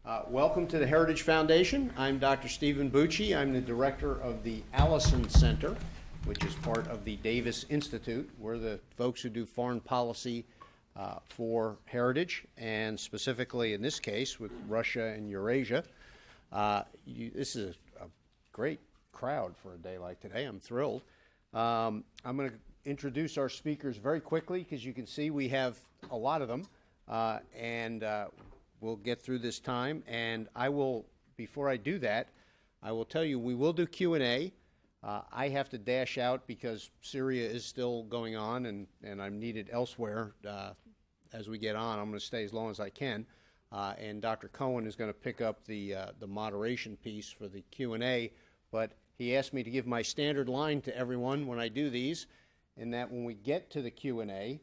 Welcome to the Heritage Foundation. I'm Dr. Stephen Bucci. I'm the director of the Allison Center, which is part of the Davis Institute. We're the folks who do foreign policy for Heritage, and specifically in this case with Russia and Eurasia. This is a great crowd for a day like today. I'm thrilled. I'm going to introduce our speakers very quickly because you can see we have a lot of them, and we'll get through this time. And I will, before I do that, I will tell you we will do Q&A. I have to dash out because Syria is still going on, and I'm needed elsewhere as we get on. I'm going to stay as long as I can. And Dr. Cohen is going to pick up the moderation piece for the Q&A. But he asked me to give my standard line to everyone when I do these, in that when we get to the Q&A,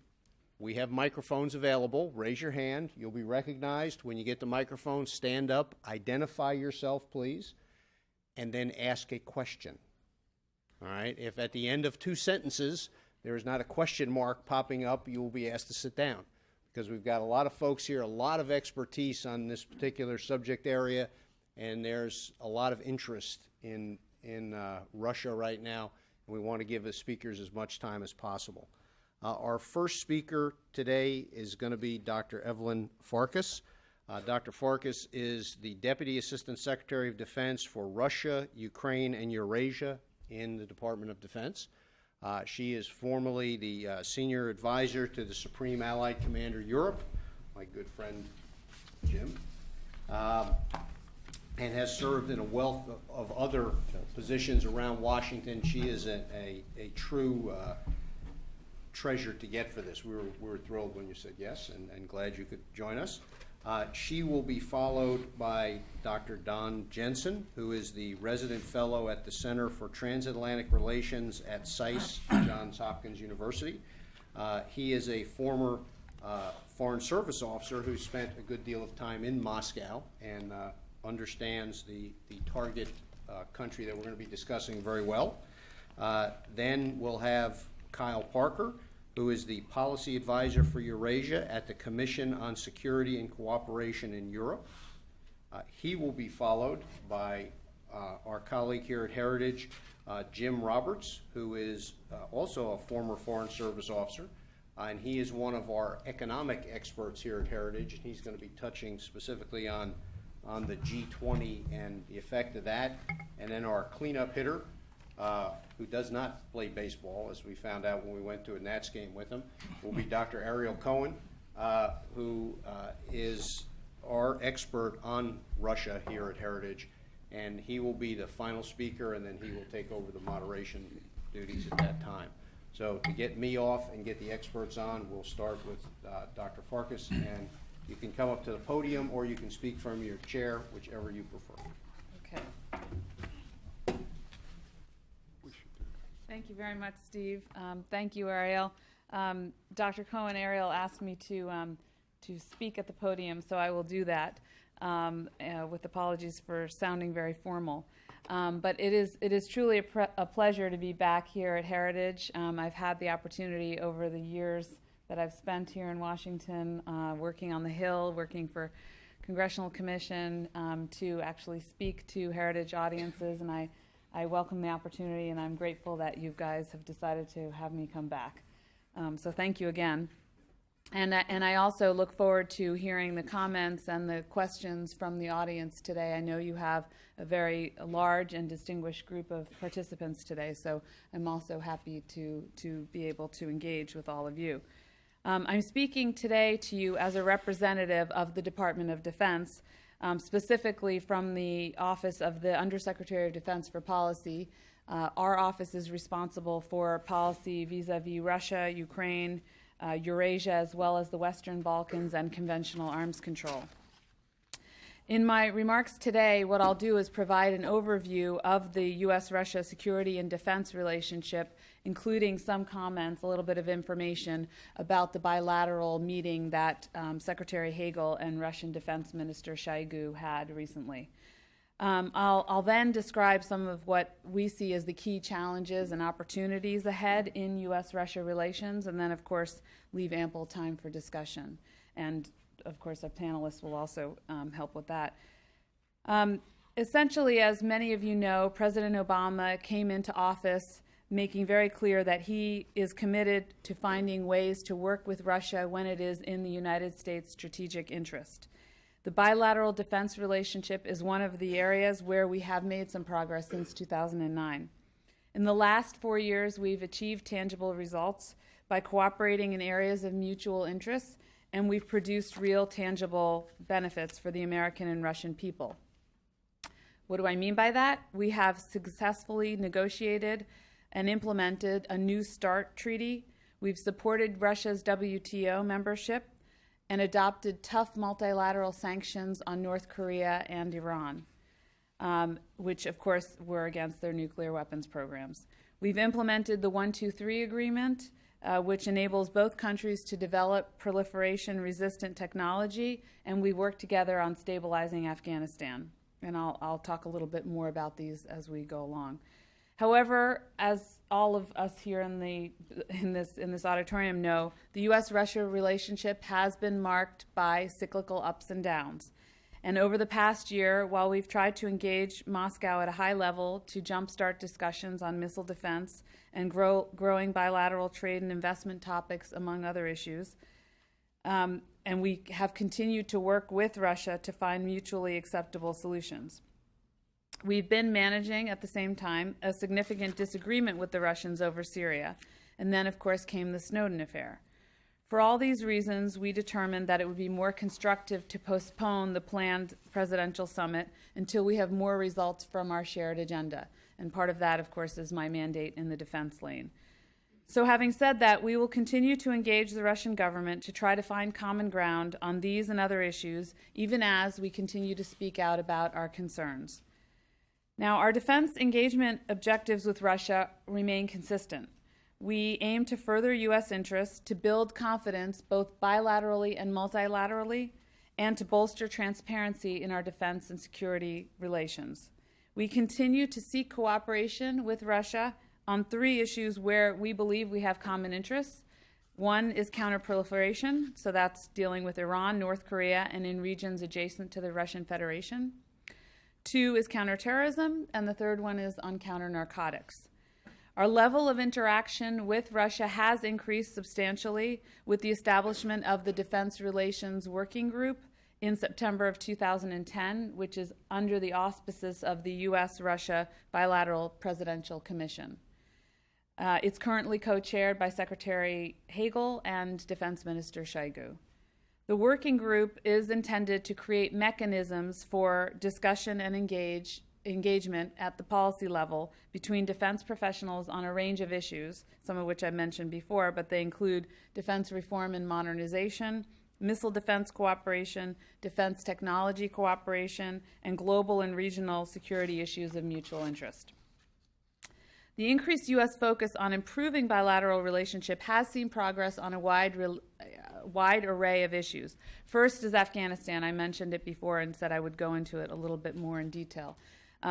we have microphones available. Raise your hand. You'll be recognized. When you get the microphone, stand up, identify yourself, please, and then ask a question. All right? If at the end of 2 sentences there is not a question mark popping up, you will be asked to sit down, because we've got a lot of folks here, a lot of expertise on this particular subject area, and there's a lot of interest in Russia right now, and we want to give the speakers as much time as possible. Our first speaker today is going to be Dr. Evelyn Farkas. Dr. Farkas is the Deputy Assistant Secretary of Defense for Russia, Ukraine, and Eurasia in the Department of Defense. She is formerly the Senior Advisor to the Supreme Allied Commander Europe, my good friend Jim, and has served in a wealth of other positions around Washington. She is a true treasure to get for this. We were thrilled when you said yes, and glad you could join us. She will be followed by Dr. Don Jensen, who is the resident fellow at the Center for Transatlantic Relations at SAIS, Johns Hopkins University. He is a former Foreign Service officer who spent a good deal of time in Moscow and understands the target country that we're going to be discussing very well. Then we'll have Kyle Parker, who is the Policy Advisor for Eurasia at the Commission on Security and Cooperation in Europe. He will be followed by our colleague here at Heritage, Jim Roberts, who is also a former Foreign Service officer, and he is one of our economic experts here at Heritage, and he's going to be touching specifically on the G20 and the effect of that. And then our cleanup hitter, who does not play baseball, as we found out when we went to a Nats game with him, will be Dr. Ariel Cohen, who is our expert on Russia here at Heritage, and he will be the final speaker, and then he will take over the moderation duties at that time. So to get me off and get the experts on, we'll start with Dr. Farkas, and you can come up to the podium or you can speak from your chair, whichever you prefer. Okay. Thank you very much, Steve. Thank you, Ariel. Dr. Cohen, Ariel asked me to speak at the podium, so I will do that, with apologies for sounding very formal. But it is truly a pleasure to be back here at Heritage. I've had the opportunity over the years that I've spent here in Washington, working on the Hill, working for Congressional Commission, to actually speak to Heritage audiences, and I welcome the opportunity, and I'm grateful that you guys have decided to have me come back. So thank you again. And I also look forward to hearing the comments and the questions from the audience today. I know you have a very large and distinguished group of participants today, so I'm also happy to be able to engage with all of you. I'm speaking today to you as a representative of the Department of Defense, specifically from the Office of the Undersecretary of Defense for Policy. Our office is responsible for policy vis-a-vis Russia, Ukraine, Eurasia, as well as the Western Balkans and conventional arms control. In my remarks today, what I'll do is provide an overview of the U.S.-Russia security and defense relationship, including some comments, a little bit of information about the bilateral meeting that Secretary Hagel and Russian Defense Minister Shoigu had recently. I'll then describe some of what we see as the key challenges and opportunities ahead in U.S.-Russia relations, and then, of course, leave ample time for discussion. And of course, our panelists will also help with that. Essentially, as many of you know, President Obama came into office making very clear that he is committed to finding ways to work with Russia when it is in the United States' strategic interest. The bilateral defense relationship is one of the areas where we have made some progress since 2009. In the last 4 years, we've achieved tangible results by cooperating in areas of mutual interest, and we've produced real tangible benefits for the American and Russian people. What do I mean by that? We have successfully negotiated and implemented a New START treaty. We've supported Russia's WTO membership and adopted tough multilateral sanctions on North Korea and Iran, which of course were against their nuclear weapons programs. We've implemented the 123 agreement, which enables both countries to develop proliferation-resistant technology, and we work together on stabilizing Afghanistan. And I'll talk a little bit more about these as we go along. However, as all of us here in this auditorium know, the U.S.-Russia relationship has been marked by cyclical ups and downs. And over the past year, while we've tried to engage Moscow at a high level to jumpstart discussions on missile defense and growing bilateral trade and investment topics, among other issues, and we have continued to work with Russia to find mutually acceptable solutions. We've been managing, at the same time, a significant disagreement with the Russians over Syria, and then, of course, came the Snowden affair. For all these reasons, we determined that it would be more constructive to postpone the planned presidential summit until we have more results from our shared agenda. And part of that, of course, is my mandate in the defense lane. So having said that, we will continue to engage the Russian government to try to find common ground on these and other issues, even as we continue to speak out about our concerns. Now, our defense engagement objectives with Russia remain consistent. We aim to further U.S. interests, to build confidence both bilaterally and multilaterally, and to bolster transparency in our defense and security relations. We continue to seek cooperation with Russia on 3 issues where we believe we have common interests. One is counter-proliferation, so that's dealing with Iran, North Korea, and in regions adjacent to the Russian Federation. 2 is counter-terrorism, and the third one is on counter-narcotics. Our level of interaction with Russia has increased substantially with the establishment of the Defense Relations Working Group in September of 2010, which is under the auspices of the U.S.-Russia Bilateral Presidential Commission. It's currently co-chaired by Secretary Hagel and Defense Minister Shoigu. The working group is intended to create mechanisms for discussion and engagement at the policy level between defense professionals on a range of issues, some of which I mentioned before, but they include defense reform and modernization, missile defense cooperation, defense technology cooperation, and global and regional security issues of mutual interest. The increased U.S. focus on improving bilateral relationship has seen progress on a wide array of issues. First is Afghanistan. I mentioned it before and said I would go into it a little bit more in detail.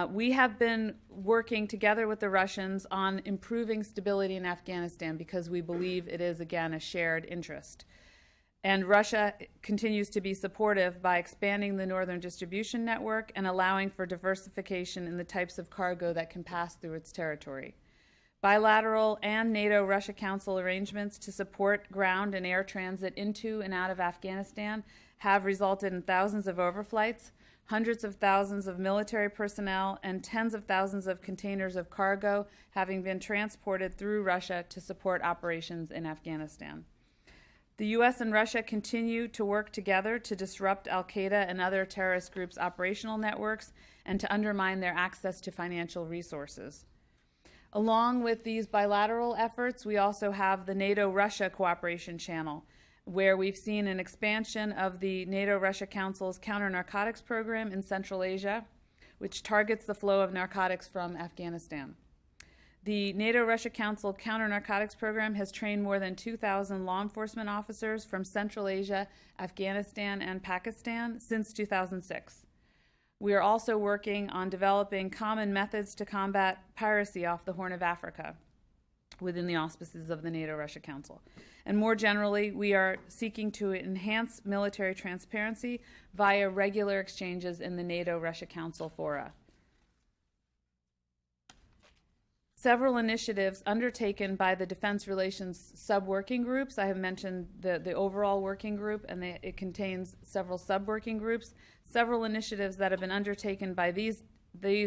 We have been working together with the Russians on improving stability in Afghanistan because we believe it is, again, a shared interest. And Russia continues to be supportive by expanding the northern distribution network and allowing for diversification in the types of cargo that can pass through its territory. Bilateral and NATO-Russia Council arrangements to support ground and air transit into and out of Afghanistan have resulted in thousands of overflights, hundreds of thousands of military personnel, and tens of thousands of containers of cargo having been transported through Russia to support operations in Afghanistan. The U.S. and Russia continue to work together to disrupt al-Qaeda and other terrorist groups' operational networks and to undermine their access to financial resources. Along with these bilateral efforts, we also have the NATO-Russia Cooperation Channel, where we've seen an expansion of the NATO-Russia Council's counter-narcotics program in Central Asia, which targets the flow of narcotics from Afghanistan. The NATO-Russia Council counter-narcotics program has trained more than 2,000 law enforcement officers from Central Asia, Afghanistan, and Pakistan since 2006. We are also working on developing common methods to combat piracy off the Horn of Africa. within the auspices of the NATO-Russia Council. And more generally, we are seeking to enhance military transparency via regular exchanges in the NATO-Russia Council fora. Several initiatives undertaken by the Defense Relations sub-working groups. I have mentioned the overall working group, and it contains several sub-working groups. Several initiatives that have been undertaken by these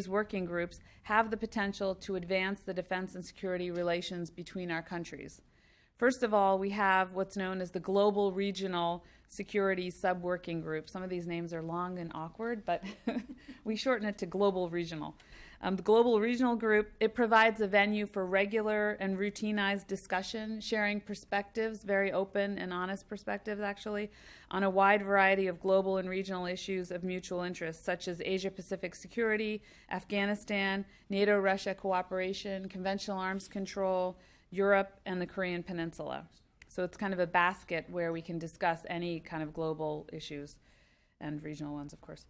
working groups have the potential to advance the defense and security relations between our countries. First of all, we have what's known as the Global Regional Security Sub-Working Group. Some of these names are long and awkward, but we shorten it to Global Regional. The Global Regional Group, it provides a venue for regular and routinized discussion, sharing perspectives, very open and honest perspectives actually, on a wide variety of global and regional issues of mutual interest, such as Asia-Pacific security, Afghanistan, NATO-Russia cooperation, conventional arms control, Europe, and the Korean Peninsula. So it's kind of a basket where we can discuss any kind of global issues and regional ones, of course.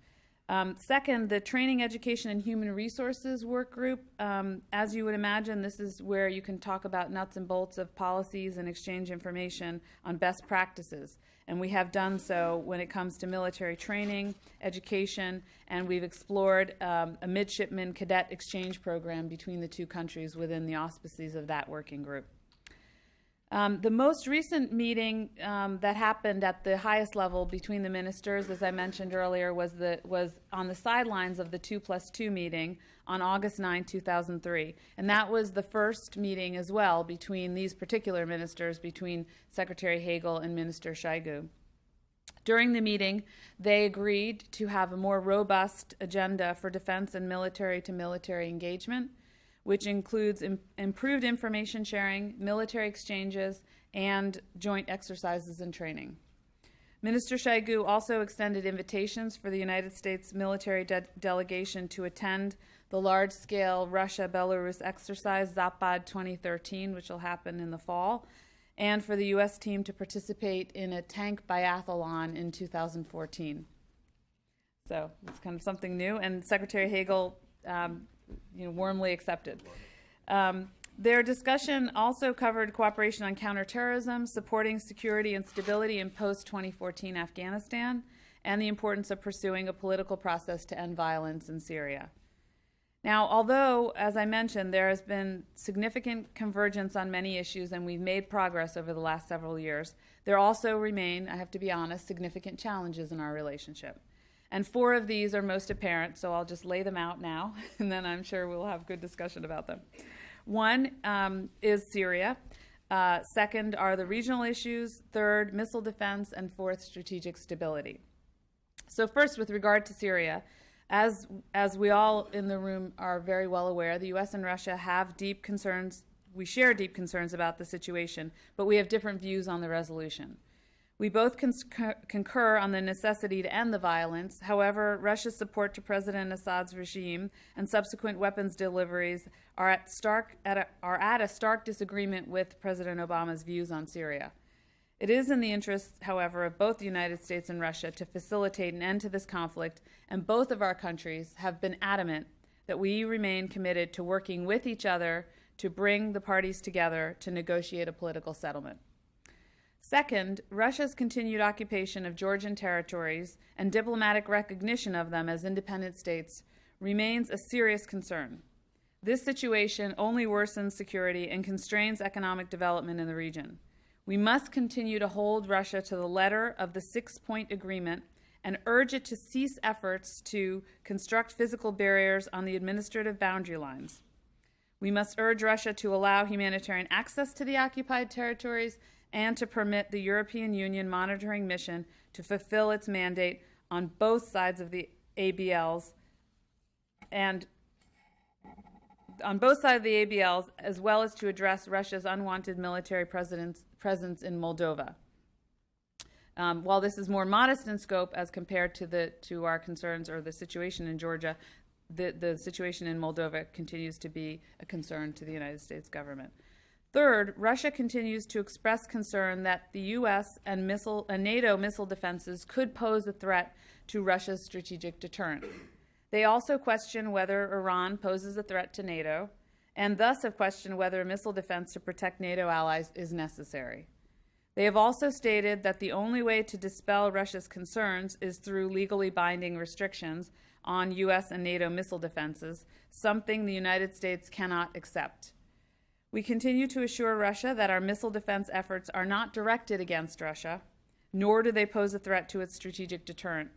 Second, the Training, Education, and Human Resources Work Group. As you would imagine, this is where you can talk about nuts and bolts of policies and exchange information on best practices. And we have done so when it comes to military training, education, and we've explored a midshipman cadet exchange program between the two countries within the auspices of that working group. The most recent meeting that happened at the highest level between the ministers, as I mentioned earlier, was on the sidelines of the 2+2 meeting on August 9, 2003. And that was the first meeting as well between these particular ministers, between Secretary Hagel and Minister Shoigu. During the meeting, they agreed to have a more robust agenda for defense and military-to-military engagement, which includes improved information sharing, military exchanges, and joint exercises and training. Minister Shoigu also extended invitations for the United States military delegation to attend the large-scale Russia-Belarus exercise Zapad 2013, which will happen in the fall, and for the U.S. team to participate in a tank biathlon in 2014. So it's kind of something new, and Secretary Hagel warmly accepted. Their discussion also covered cooperation on counterterrorism, supporting security and stability in post-2014 Afghanistan, and the importance of pursuing a political process to end violence in Syria. Now, although, as I mentioned, there has been significant convergence on many issues and we've made progress over the last several years, there also remain, I have to be honest, significant challenges in our relationship. And 4 of these are most apparent, so I'll just lay them out now, and then I'm sure we'll have good discussion about them. One is Syria. Second are the regional issues. Third, missile defense. And fourth, strategic stability. So first, with regard to Syria, as we all in the room are very well aware, the U.S. and Russia have deep concerns. We share deep concerns about the situation, but we have different views on the resolution. We both concur on the necessity to end the violence. However, Russia's support to President Assad's regime and subsequent weapons deliveries are at a stark disagreement with President Obama's views on Syria. It is in the interest, however, of both the United States and Russia to facilitate an end to this conflict, and both of our countries have been adamant that we remain committed to working with each other to bring the parties together to negotiate a political settlement. Second, Russia's continued occupation of Georgian territories and diplomatic recognition of them as independent states remains a serious concern. This situation only worsens security and constrains economic development in the region. We must continue to hold Russia to the letter of the 6-point agreement and urge it to cease efforts to construct physical barriers on the administrative boundary lines. We must urge Russia to allow humanitarian access to the occupied territories and to permit the European Union monitoring mission to fulfill its mandate on both sides of the ABLs as well as to address Russia's unwanted military presence in Moldova. While this is more modest in scope as compared to our concerns or the situation in Georgia, the situation in Moldova continues to be a concern to the United States government. Third, Russia continues to express concern that the U.S. and NATO missile defenses could pose a threat to Russia's strategic deterrent. They also question whether Iran poses a threat to NATO and thus have questioned whether missile defense to protect NATO allies is necessary. They have also stated that the only way to dispel Russia's concerns is through legally binding restrictions on U.S. and NATO missile defenses, something the United States cannot accept. We continue to assure Russia that our missile defense efforts are not directed against Russia, nor do they pose a threat to its strategic deterrent.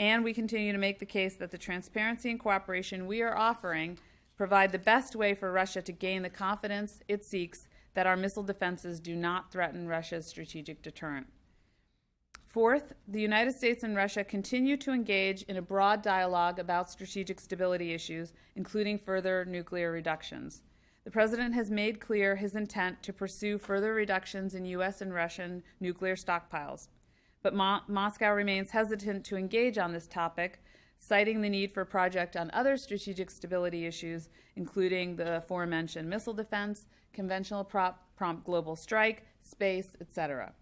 And we continue to make the case that the transparency and cooperation we are offering provide the best way for Russia to gain the confidence it seeks that our missile defenses do not threaten Russia's strategic deterrent. Fourth, the United States and Russia continue to engage in a broad dialogue about strategic stability issues, including further nuclear reductions. The President has made clear his intent to pursue further reductions in U.S. and Russian nuclear stockpiles. But Moscow remains hesitant to engage on this topic, citing the need for a project on other strategic stability issues, including the aforementioned missile defense, conventional prompt global strike, space, etc.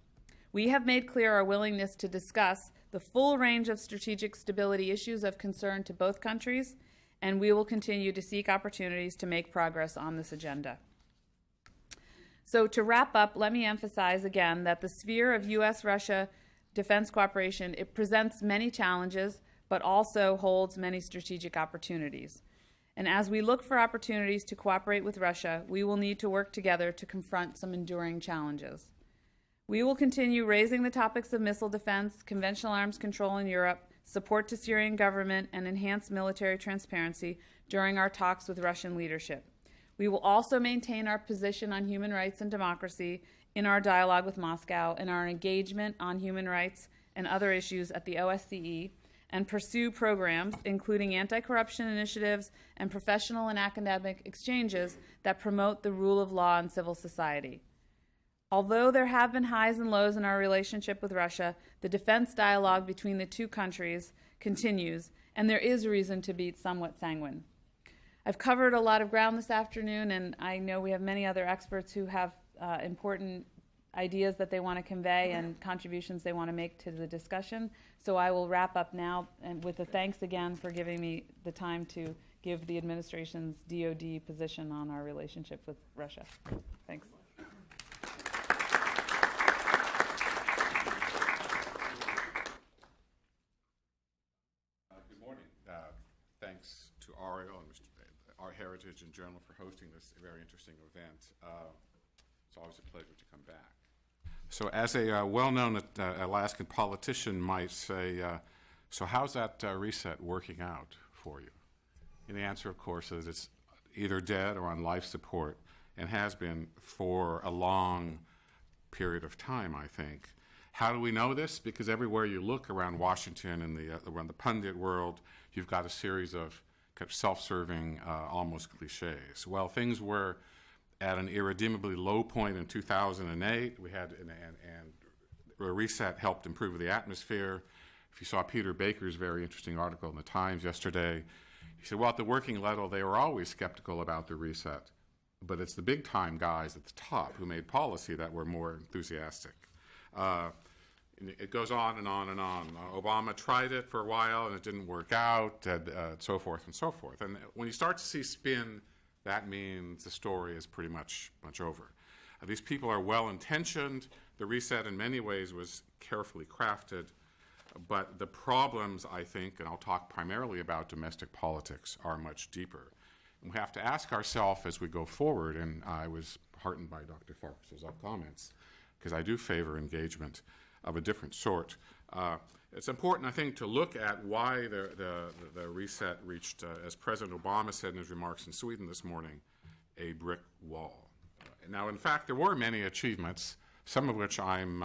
We have made clear our willingness to discuss the full range of strategic stability issues of concern to both countries, and we will continue to seek opportunities to make progress on this agenda. So to wrap up, let me emphasize again that the sphere of U.S.-Russia defense cooperation, it presents many challenges, but also holds many strategic opportunities. And as we look for opportunities to cooperate with Russia, we will need to work together to confront some enduring challenges. We will continue raising the topics of missile defense, conventional arms control in Europe, support to Syrian government, and enhanced military transparency during our talks with Russian leadership. We will also maintain our position on human rights and democracy in our dialogue with Moscow and our engagement on human rights and other issues at the OSCE, and pursue programs, including anti-corruption initiatives and professional and academic exchanges that promote the rule of law and civil society. Although there have been highs and lows in our relationship with Russia, the defense dialogue between the two countries continues, and there is reason to be somewhat sanguine. I've covered a lot of ground this afternoon, and I know we have many other experts who have important ideas that they want to convey and contributions they want to make to the discussion. So I will wrap up now, and with a thanks again for giving me the time to give the administration's DoD position on our relationship with Russia. Thanks. Good morning. Thanks to Ariel and Our Heritage and Journal for hosting this very interesting event. It's always a pleasure to come back. So as a well-known Alaskan politician might say, so how's that reset working out for you? And the answer, of course, is it's either dead or on life support, and has been for a long period of time, I think. How do we know this? Because everywhere you look around Washington and around the pundit world, you've got a series of kind of self-serving, almost cliches. Well, things were at an irredeemably low point in 2008. We had, and a reset helped improve the atmosphere. If you saw Peter Baker's very interesting article in the Times yesterday, he said, well, at the working level, they were always skeptical about the reset, but it's the big-time guys at the top who made policy that were more enthusiastic. It goes on and on and on. Obama tried it for a while, and it didn't work out, and so forth and so forth. And when you start to see spin, that means the story is pretty much over. These people are well-intentioned. The reset in many ways was carefully crafted, but the problems, I think, and I'll talk primarily about domestic politics, are much deeper. And we have to ask ourselves as we go forward, and I was heartened by Dr. Farkas's comments, because I do favor engagement of a different sort. It's important, I think, to look at why the reset reached, as President Obama said in his remarks in Sweden this morning, a brick wall. Now, in fact, there were many achievements, some of which I'm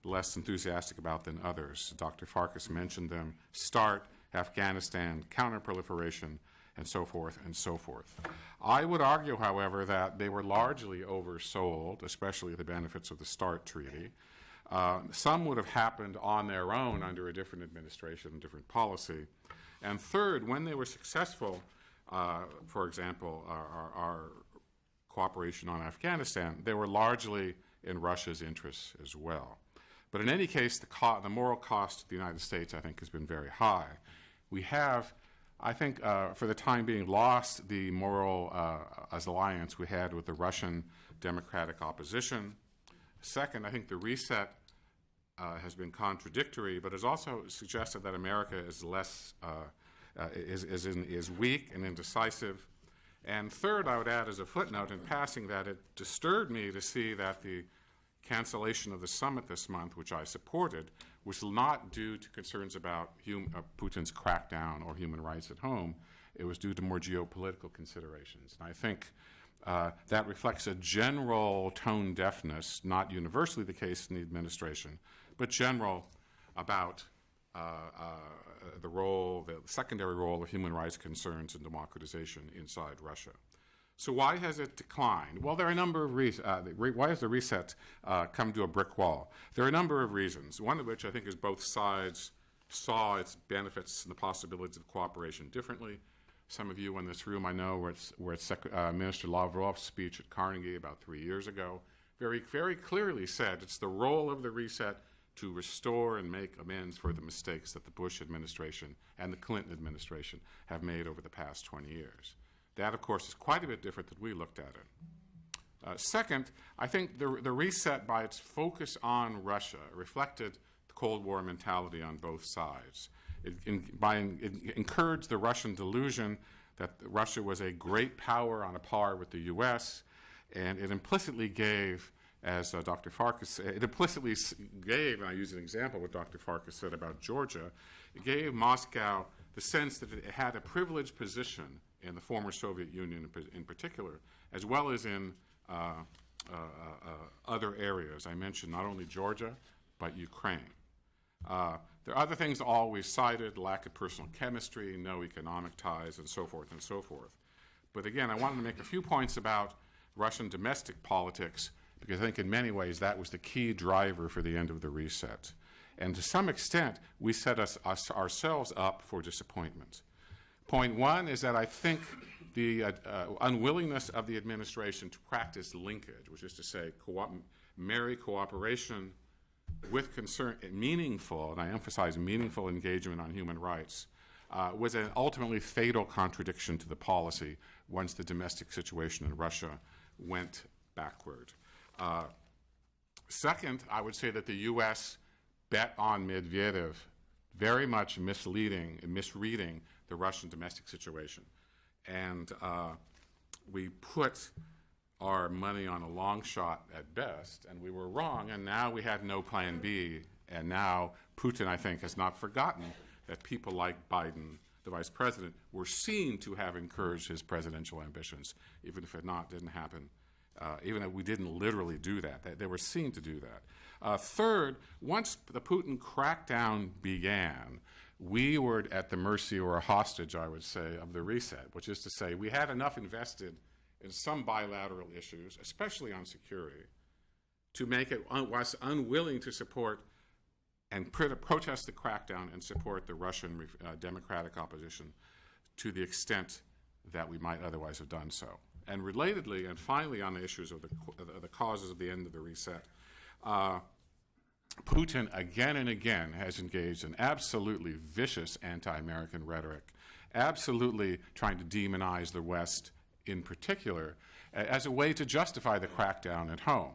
less enthusiastic about than others. Dr. Farkas mentioned them: START, Afghanistan, counterproliferation, and so forth and so forth. I would argue, however, that they were largely oversold, especially the benefits of the START treaty. Some would have happened on their own under a different administration and different policy. And third, when they were successful, for example, our cooperation on Afghanistan, they were largely in Russia's interests as well. But in any case, the moral cost to the United States, I think, has been very high. We have I think, for the time being, lost the moral alliance we had with the Russian democratic opposition. Second, I think the reset has been contradictory, but has also suggested that America is is weak and indecisive. And third, I would add as a footnote in passing that it disturbed me to see that the cancellation of the summit this month, which I supported, was not due to concerns about Putin's crackdown or human rights at home. It was due to more geopolitical considerations. And I think that reflects a general tone deafness, not universally the case in the administration, but general about the secondary role of human rights concerns in democratization inside Russia. So why has it declined? Well, there are a number of reasons. Why has the reset come to a brick wall? There are a number of reasons, one of which I think is both sides saw its benefits and the possibilities of cooperation differently. Some of you in this room, I know, were at Minister Lavrov's speech at Carnegie about 3 years ago, very, very clearly said it's the role of the reset to restore and make amends for the mistakes that the Bush administration and the Clinton administration have made over the past 20 years. That, of course, is quite a bit different than we looked at it. Second, I think the reset, by its focus on Russia, reflected the Cold War mentality on both sides. It encouraged the Russian delusion that Russia was a great power on a par with the U.S., and it implicitly gave, as Dr. Farkas said, and I use an example of what Dr. Farkas said about Georgia, it gave Moscow the sense that it had a privileged position in the former Soviet Union in particular, as well as in other areas. I mentioned not only Georgia, but Ukraine. There are other things always cited, lack of personal chemistry, no economic ties, and so forth and so forth. But again, I wanted to make a few points about Russian domestic politics, because I think in many ways that was the key driver for the end of the reset. And to some extent, we set ourselves up for disappointment. Point one is that I think the unwillingness of the administration to practice linkage, which is to say marry cooperation with meaningful, and I emphasize meaningful engagement on human rights, was an ultimately fatal contradiction to the policy once the domestic situation in Russia went backward. Second, I would say that the U.S. bet on Medvedev, very much misreading the Russian domestic situation. And we put our money on a long shot at best, and we were wrong, and now we had no plan B. And now Putin, I think, has not forgotten that people like Biden, the vice president, were seen to have encouraged his presidential ambitions, even if it didn't happen. Even if we didn't literally do that, they were seen to do that. Third, once the Putin crackdown began, we were at the mercy or a hostage, I would say, of the reset, which is to say we had enough invested in some bilateral issues, especially on security, to make it was unwilling to support and protest the crackdown and support the Russian democratic opposition to the extent that we might otherwise have done so. And relatedly, and finally on the issues of the causes of the end of the reset, Putin again and again has engaged in absolutely vicious anti-American rhetoric, absolutely trying to demonize the West in particular, as a way to justify the crackdown at home.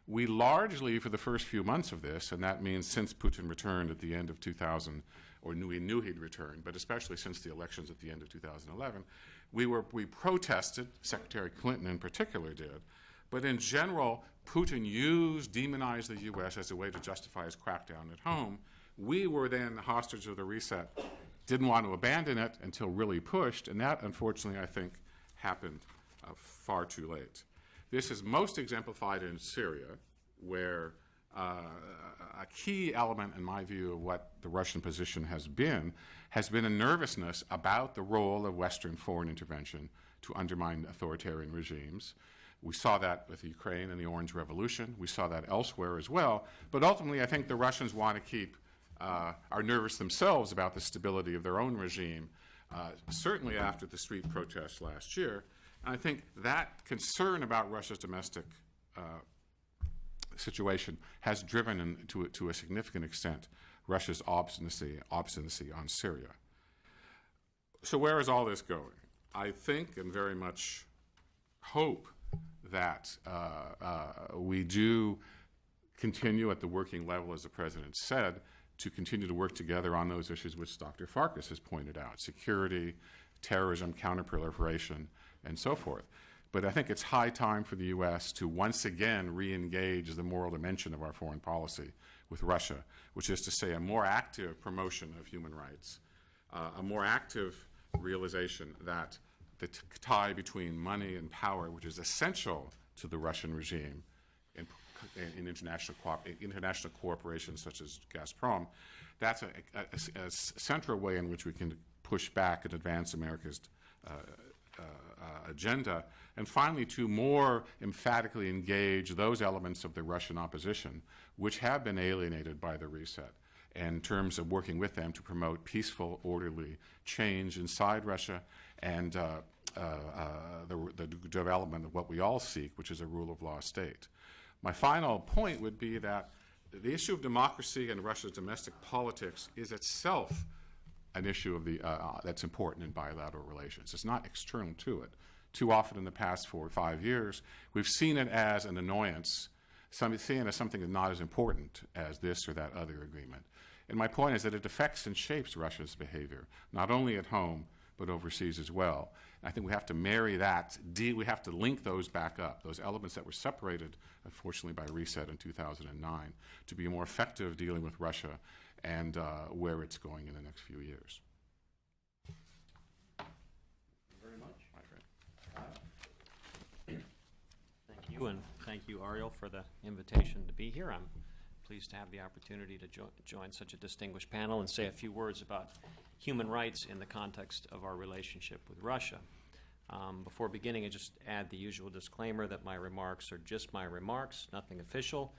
We largely, for the first few months of this, and that means since Putin returned at the end of 2000, or we knew he'd returned, but especially since the elections at the end of 2011, we protested, Secretary Clinton in particular did, but in general, Putin demonized the U.S. as a way to justify his crackdown at home. We were then the hostage of the reset, didn't want to abandon it until really pushed, and that, unfortunately, I think, happened far too late. This is most exemplified in Syria, where a key element, in my view, of what the Russian position has been a nervousness about the role of Western foreign intervention to undermine authoritarian regimes. We saw that with Ukraine and the Orange Revolution. We saw that elsewhere as well. But ultimately, I think the Russians want to are nervous themselves about the stability of their own regime, certainly after the street protests last year. And I think that concern about Russia's domestic situation has driven, to a significant extent, Russia's obstinacy on Syria. So where is all this going? I think and very much hope that we do continue at the working level, as the President said, to continue to work together on those issues which Dr. Farkas has pointed out: security, terrorism, counterproliferation, and so forth. But I think it's high time for the U.S. to once again re-engage the moral dimension of our foreign policy with Russia, which is to say a more active promotion of human rights, a more active realization that the tie between money and power, which is essential to the Russian regime in international cooperation such as Gazprom, that's a central way in which we can push back and advance America's agenda, and finally to more emphatically engage those elements of the Russian opposition which have been alienated by the reset, in terms of working with them to promote peaceful, orderly change inside Russia and the development of what we all seek, which is a rule of law state. My final point would be that the issue of democracy and Russia's domestic politics is itself an issue of that's important in bilateral relations. It's not external to it. Too often in the past 4 or 5 years, we've seen it as an annoyance, seen it as something that's not as important as this or that other agreement. And my point is that it affects and shapes Russia's behavior, not only at home, but overseas as well. And I think we have to marry that, we have to link those back up, those elements that were separated, unfortunately, by reset in 2009, to be more effective dealing with Russia and where it's going in the next few years. Thank you very much. My friend. Thank you, and thank you, Ariel, for the invitation to be here. I'm pleased to have the opportunity to join such a distinguished panel and say a few words about human rights in the context of our relationship with Russia. Before beginning, I just add the usual disclaimer that my remarks are just my remarks, nothing official.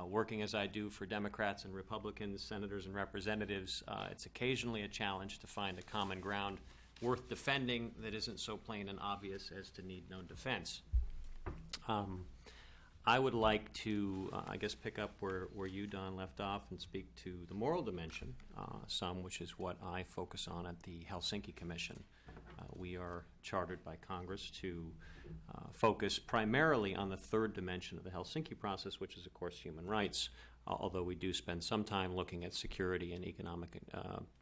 Working as I do for Democrats and Republicans, senators and representatives, it's occasionally a challenge to find a common ground worth defending that isn't so plain and obvious as to need no defense. I would like to, I guess, pick up where you, Don, left off and speak to the moral dimension, which is what I focus on at the Helsinki Commission. We are chartered by Congress to focus primarily on the third dimension of the Helsinki process, which is, of course, human rights, although we do spend some time looking at security and economic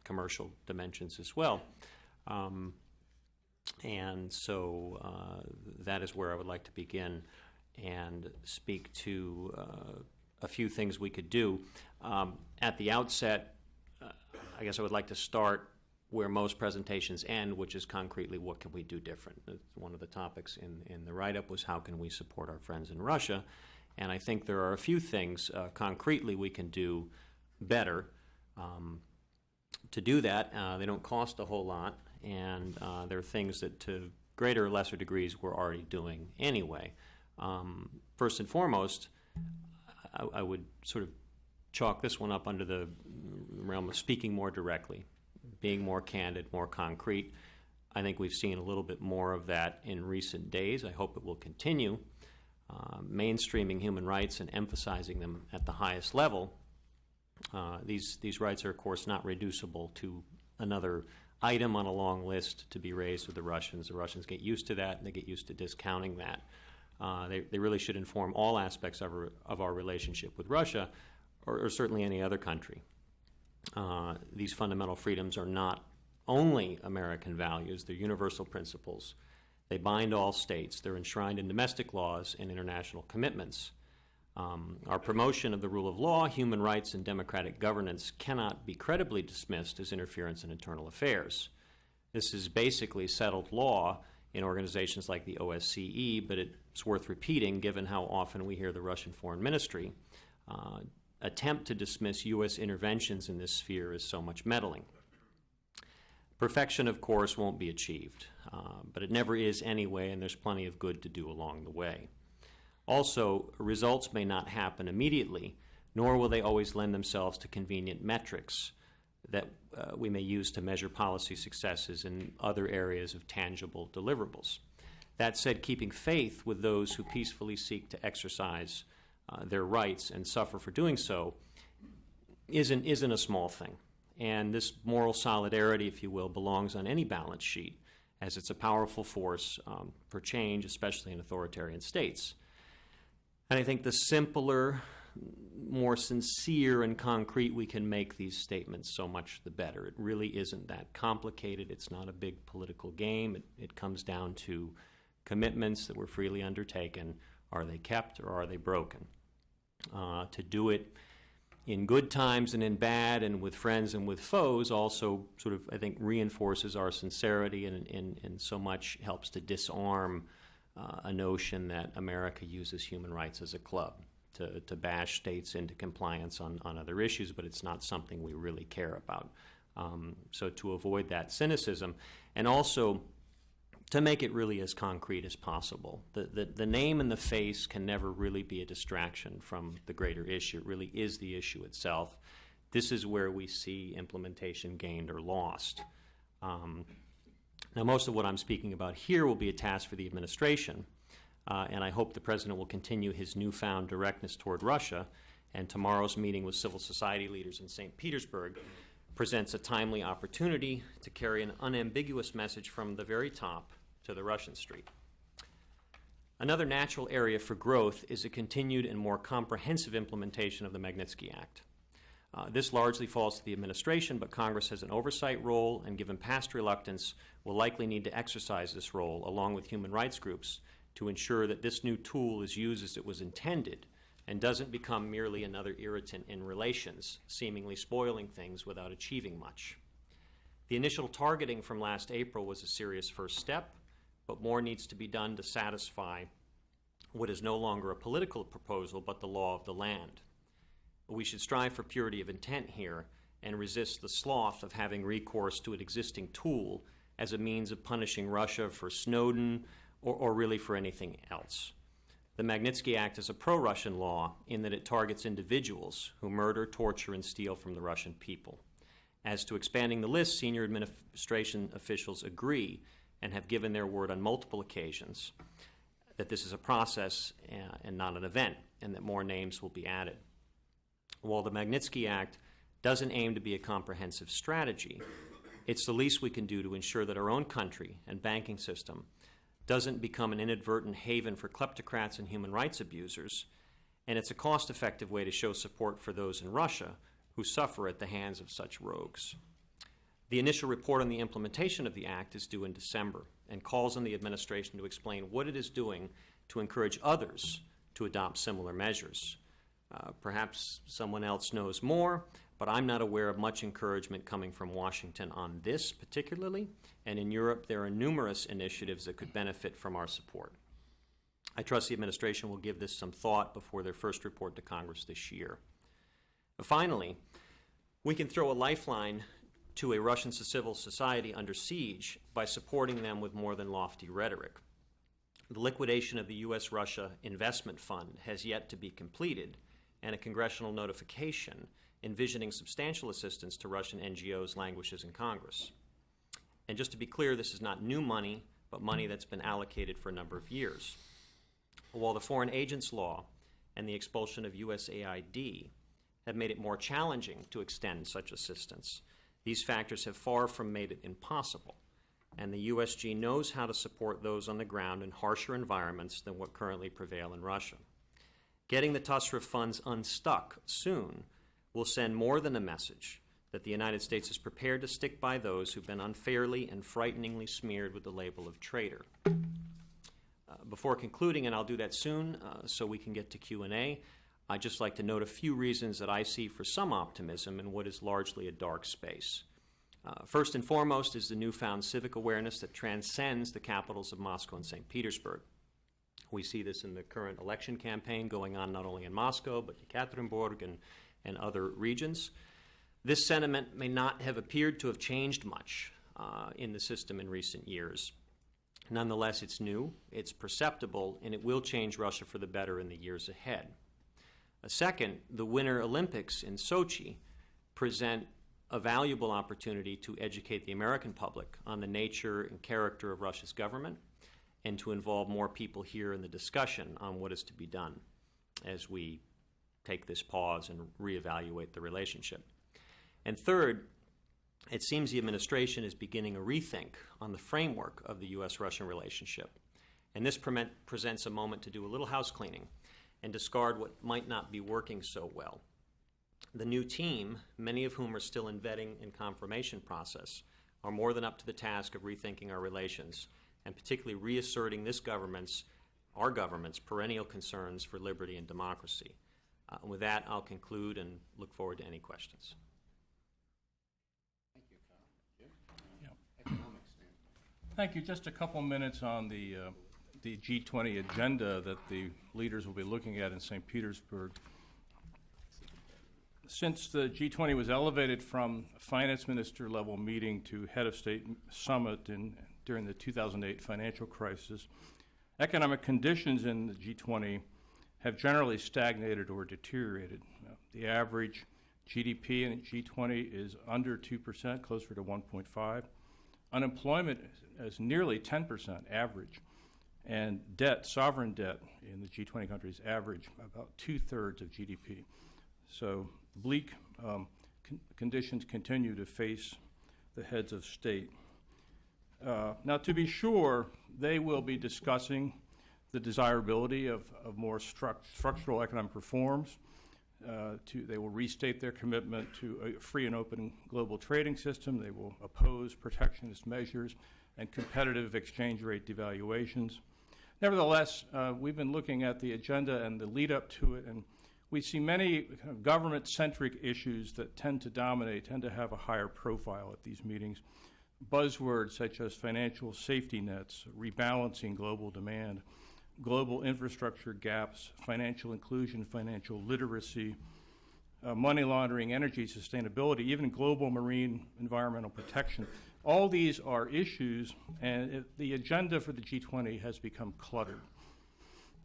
commercial dimensions as well. And so that is where I would like to begin and speak to a few things we could do. At the outset, I guess I would like to start where most presentations end, which is concretely what can we do different. One of the topics in the write-up was how can we support our friends in Russia, and I think there are a few things concretely we can do better. To do that, they don't cost a whole lot, and there are things that to greater or lesser degrees we're already doing anyway. First and foremost, I would sort of chalk this one up under the realm of speaking more directly, being more candid, more concrete. I think we've seen a little bit more of that in recent days. I hope it will continue. Mainstreaming human rights and emphasizing them at the highest level. These rights are, of course, not reducible to another item on a long list to be raised with the Russians. The Russians get used to that, and they get used to discounting that. They really should inform all aspects of our relationship with Russia, or certainly any other country. These fundamental freedoms are not only American values, they're universal principles. They bind all states. They're enshrined in domestic laws and international commitments. Our promotion of the rule of law, human rights, and democratic governance cannot be credibly dismissed as interference in internal affairs. This is basically settled law in organizations like the OSCE, but it's worth repeating given how often we hear the Russian Foreign Ministry attempt to dismiss U.S. interventions in this sphere as so much meddling. Perfection, of course, won't be achieved, but it never is anyway, and there's plenty of good to do along the way. Also, results may not happen immediately, nor will they always lend themselves to convenient metrics that we may use to measure policy successes in other areas of tangible deliverables. That said, keeping faith with those who peacefully seek to exercise their rights and suffer for doing so isn't a small thing. And this moral solidarity, if you will, belongs on any balance sheet, as it's a powerful force for change, especially in authoritarian states. And I think the simpler, more sincere and concrete we can make these statements, so much the better. It really isn't that complicated. It's not a big political game. It comes down to commitments that were freely undertaken. Are they kept or are they broken? To do it in good times and in bad, and with friends and with foes, also sort of, I think, reinforces our sincerity and so much helps to disarm a notion that America uses human rights as a club to bash states into compliance on other issues, but it's not something we really care about. So to avoid that cynicism, and also to make it really as concrete as possible. The name and the face can never really be a distraction from the greater issue. It really is the issue itself. This is where we see implementation gained or lost. Now, most of what I'm speaking about here will be a task for the administration, and I hope the President will continue his newfound directness toward Russia, and tomorrow's meeting with civil society leaders in St. Petersburg presents a timely opportunity to carry an unambiguous message from the very top to the Russian street. Another natural area for growth is a continued and more comprehensive implementation of the Magnitsky Act. This largely falls to the administration, but Congress has an oversight role, and given past reluctance, will likely need to exercise this role along with human rights groups to ensure that this new tool is used as it was intended and doesn't become merely another irritant in relations, seemingly spoiling things without achieving much. The initial targeting from last April was a serious first step, but more needs to be done to satisfy what is no longer a political proposal but the law of the land. We should strive for purity of intent here and resist the sloth of having recourse to an existing tool as a means of punishing Russia for Snowden or really for anything else. The Magnitsky Act is a pro-Russian law in that it targets individuals who murder, torture, and steal from the Russian people. As to expanding the list, senior administration officials agree and have given their word on multiple occasions that this is a process and not an event, and that more names will be added. While the Magnitsky Act doesn't aim to be a comprehensive strategy, it's the least we can do to ensure that our own country and banking system doesn't become an inadvertent haven for kleptocrats and human rights abusers, and it's a cost-effective way to show support for those in Russia who suffer at the hands of such rogues. The initial report on the implementation of the Act is due in December and calls on the administration to explain what it is doing to encourage others to adopt similar measures. Perhaps someone else knows more, but I'm not aware of much encouragement coming from Washington on this particularly, and in Europe there are numerous initiatives that could benefit from our support. I trust the administration will give this some thought before their first report to Congress this year. But finally, we can throw a lifeline to a Russian civil society under siege by supporting them with more than lofty rhetoric. The liquidation of the U.S.-Russia Investment Fund has yet to be completed, and a congressional notification envisioning substantial assistance to Russian NGOs languishes in Congress. And just to be clear, this is not new money, but money that's been allocated for a number of years. While the Foreign Agents Law and the expulsion of USAID have made it more challenging to extend such assistance, these factors have far from made it impossible, and the USG knows how to support those on the ground in harsher environments than what currently prevail in Russia. Getting the TUSRF funds unstuck soon will send more than a message that the United States is prepared to stick by those who've been unfairly and frighteningly smeared with the label of traitor. Before concluding, and I'll do that soon so we can get to Q&A, I'd just like to note a few reasons that I see for some optimism in what is largely a dark space. First and foremost is the newfound civic awareness that transcends the capitals of Moscow and St. Petersburg. We see this in the current election campaign going on not only in Moscow, but Yekaterinburg and other regions. This sentiment may not have appeared to have changed much in the system in recent years. Nonetheless, it's new, it's perceptible, and it will change Russia for the better in the years ahead. Second, the Winter Olympics in Sochi present a valuable opportunity to educate the American public on the nature and character of Russia's government and to involve more people here in the discussion on what is to be done as we take this pause and reevaluate the relationship. And third, it seems the administration is beginning a rethink on the framework of the U.S.-Russian relationship. And this presents a moment to do a little house cleaning and discard what might not be working so well. The new team, many of whom are still in vetting and confirmation process, are more than up to the task of rethinking our relations and particularly reasserting our government's perennial concerns for liberty and democracy. With that, I'll conclude and look forward to any questions. Thank you, Kyle. Jim? Yeah. Economic standpoint. Thank you. Just a couple minutes on the G20 agenda that the leaders will be looking at in St. Petersburg. Since the G20 was elevated from finance minister level meeting to head of state summit during the 2008 financial crisis, economic conditions in the G20 have generally stagnated or deteriorated. The average GDP in G20 is under 2%, closer to 1.5. Unemployment is nearly 10% average. And debt, sovereign debt in the G20 countries average about 2/3 of GDP. So bleak conditions continue to face the heads of state. Now, to be sure, they will be discussing the desirability of more structural economic reforms. They will restate their commitment to a free and open global trading system. They will oppose protectionist measures and competitive exchange rate devaluations. Nevertheless, we've been looking at the agenda and the lead up to it, and we see many kind of government-centric issues that tend to have a higher profile at these meetings. Buzzwords such as financial safety nets, rebalancing global demand, global infrastructure gaps, financial inclusion, financial literacy, money laundering, energy sustainability, even global marine environmental protection. All these are issues, and the agenda for the G20 has become cluttered.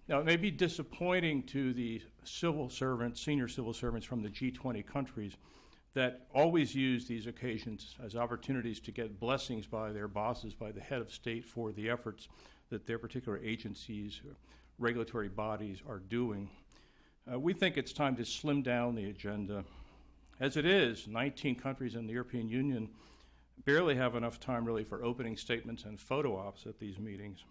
Now, it may be disappointing to the civil servants, senior civil servants from the G20 countries that always use these occasions as opportunities to get blessings by their bosses, by the head of state, for the efforts that their particular agencies, regulatory bodies are doing. We think it's time to slim down the agenda. As it is, 19 countries in the European Union barely have enough time really for opening statements and photo ops at these meetings.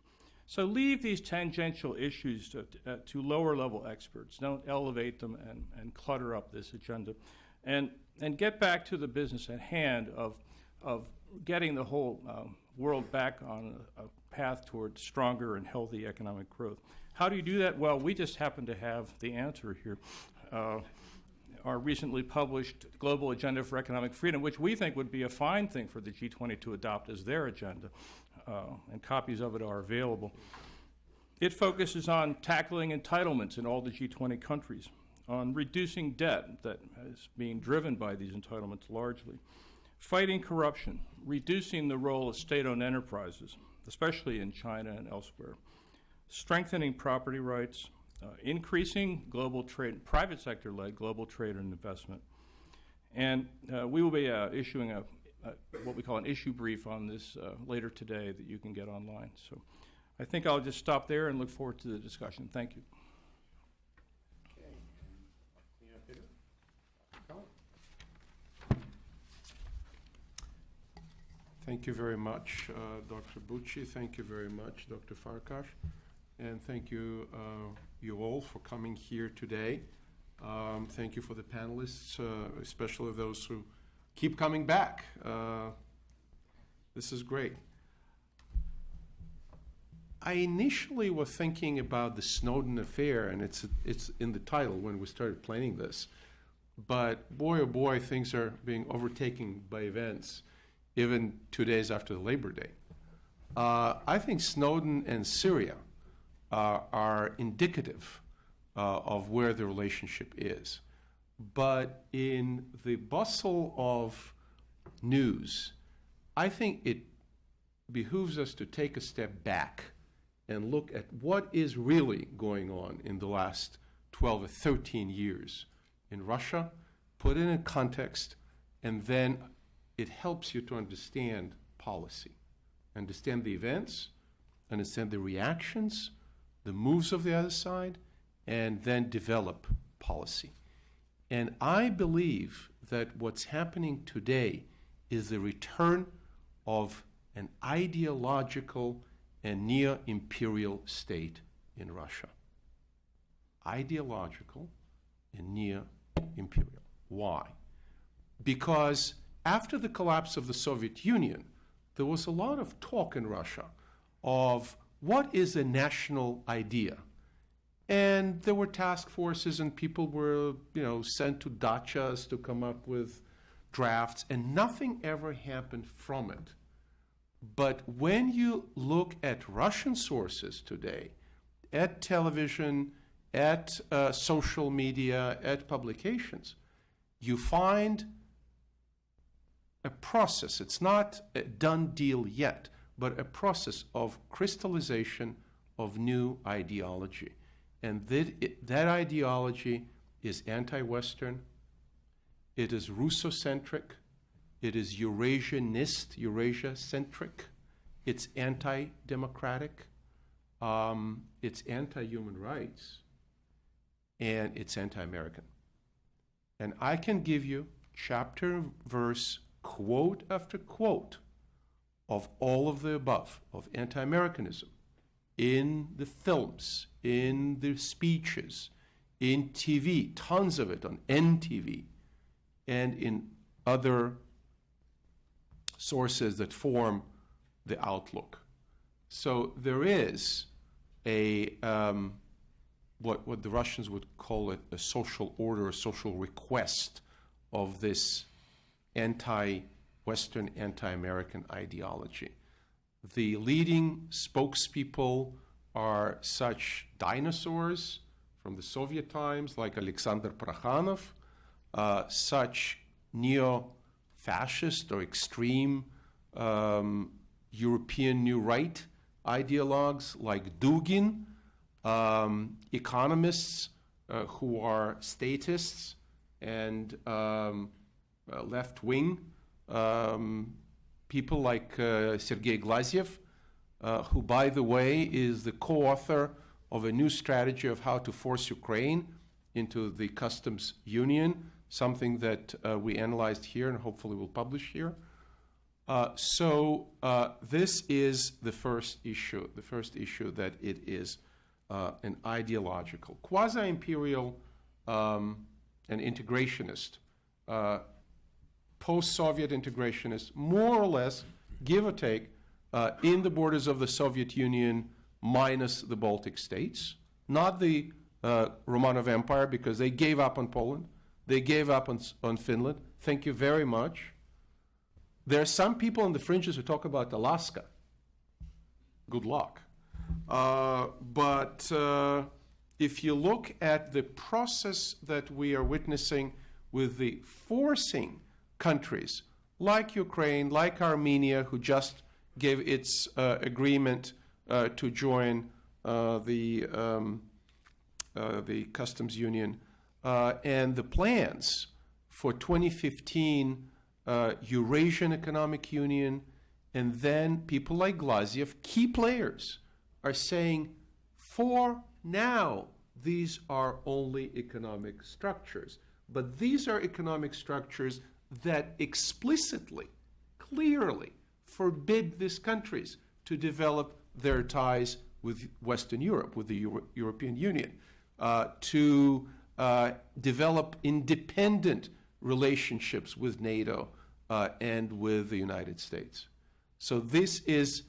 So leave these tangential issues to lower level experts. Don't elevate them and clutter up this agenda. And get back to the business at hand of getting the whole world back on a path toward stronger and healthy economic growth. How do you do that? Well, we just happen to have the answer here. Our recently published Global Agenda for Economic Freedom, which we think would be a fine thing for the G20 to adopt as their agenda, and copies of it are available. It focuses on tackling entitlements in all the G20 countries, on reducing debt that is being driven by these entitlements largely, fighting corruption, reducing the role of state-owned enterprises, especially in China and elsewhere, strengthening property rights, increasing global trade, private sector-led global trade and investment. And we will be issuing what we call an issue brief on this later today that you can get online. So I think I'll just stop there and look forward to the discussion. Thank you. Okay. Clean up here. Dr. Cohen. Thank you very much, Dr. Bucci. Thank you very much, Dr. Farkas. And thank you, you all, for coming here today. Thank you for the panelists, especially those who keep coming back. This is great. I initially was thinking about the Snowden affair, and it's in the title when we started planning this. But boy, oh boy, things are being overtaken by events, even 2 days after the Labor Day. I think Snowden and Syria are indicative of where the relationship is. But in the bustle of news, I think it behooves us to take a step back and look at what is really going on in the last 12 or 13 years in Russia, put it in context, and then it helps you to understand policy, understand the events, understand the reactions, the moves of the other side, and then develop policy. And I believe that what's happening today is the return of an ideological and neo-imperial state in Russia. Ideological and neo-imperial. Why? Because after the collapse of the Soviet Union, there was a lot of talk in Russia of what is a national idea. And there were task forces and people were, sent to dachas to come up with drafts, and nothing ever happened from it. But when you look at Russian sources today, at television, at social media, at publications, you find a process. It's not a done deal yet, but a process of crystallization of new ideology. And that ideology is anti-Western, it is Russocentric, it is Eurasianist, Eurasia-centric, it's anti-democratic, it's anti-human rights, and it's anti-American. And I can give you chapter, verse, quote after quote of all of the above, of anti-Americanism, in the films, in the speeches, in TV, tons of it on NTV, and in other sources that form the outlook. So there is a what the Russians would call it, a social order, a social request of this anti-Western, anti-American ideology. The leading spokespeople are such dinosaurs from the Soviet times, like Alexander Prokhanov, such neo-fascist or extreme European New Right ideologues like Dugin, economists who are statists and left-wing, people like Sergei Glazyev, who, by the way, is the co-author of a new strategy of how to force Ukraine into the customs union, something that we analyzed here and hopefully will publish here. So this is the first issue that it is an ideological, quasi-imperial and integrationist, post-Soviet integrationist, more or less, give or take, in the borders of the Soviet Union minus the Baltic states, not the Romanov Empire, because they gave up on Poland, they gave up on Finland. Thank you very much. There are some people on the fringes who talk about Alaska. Good luck. But if you look at the process that we are witnessing with the forcing countries like Ukraine, like Armenia, who just gave its agreement to join the customs union, and the plans for 2015 Eurasian Economic Union, and then people like Glazyev, key players, are saying, for now, these are only economic structures. But these are economic structures that explicitly, clearly forbid these countries to develop their ties with Western Europe, with the European Union, to develop independent relationships with NATO and with the United States. So this is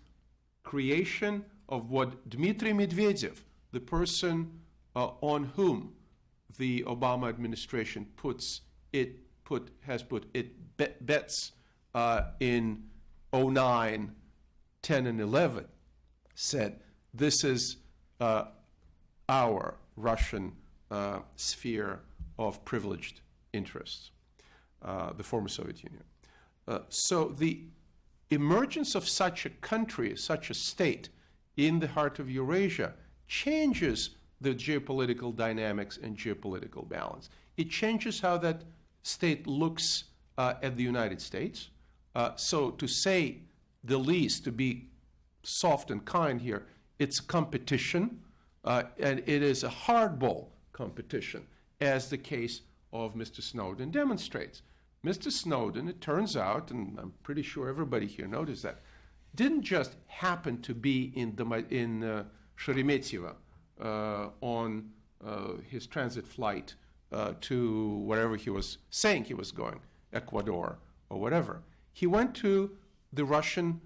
creation of what Dmitry Medvedev, the person on whom the Obama administration has put bets in 2009, 10, and 11, said this is our Russian sphere of privileged interests, the former Soviet Union. So the emergence of such a country, such a state, in the heart of Eurasia changes the geopolitical dynamics and geopolitical balance. It changes how that state looks at the United States. So to say the least, to be soft and kind here, it's competition, and it is a hardball competition, as the case of Mr. Snowden demonstrates. Mr. Snowden, it turns out, and I'm pretty sure everybody here noticed that, didn't just happen to be in Sheremetyevo on his transit flight to wherever he was saying he was going, Ecuador or whatever. He went to the Russian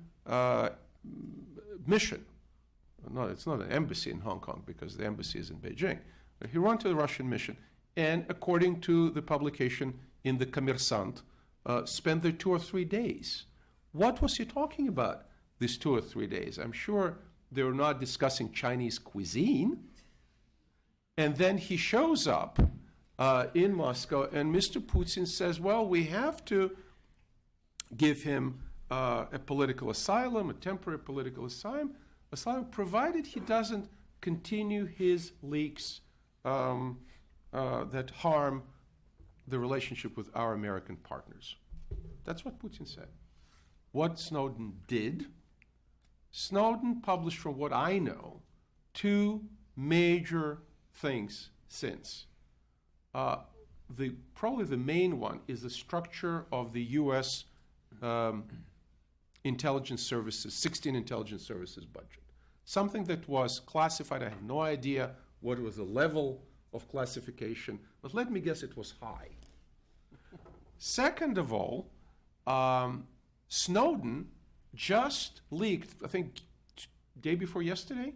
mission. No, it's not an embassy in Hong Kong because the embassy is in Beijing. But he went to the Russian mission, and according to the publication in the Kommersant, spent there 2 or 3 days. What was he talking about these 2 or 3 days? I'm sure they were not discussing Chinese cuisine. And then he shows up in Moscow, and Mr. Putin says, well, we have to give him a political asylum, a temporary political asylum, provided he doesn't continue his leaks that harm the relationship with our American partners. That's what Putin said. What Snowden did, Snowden published, from what I know, 2 major things since. Probably the main one is the structure of the U.S. intelligence services, 16 intelligence services budget. Something that was classified. I have no idea what was the level of classification, but let me guess it was high. Second of all, Snowden just leaked, I think, day before yesterday,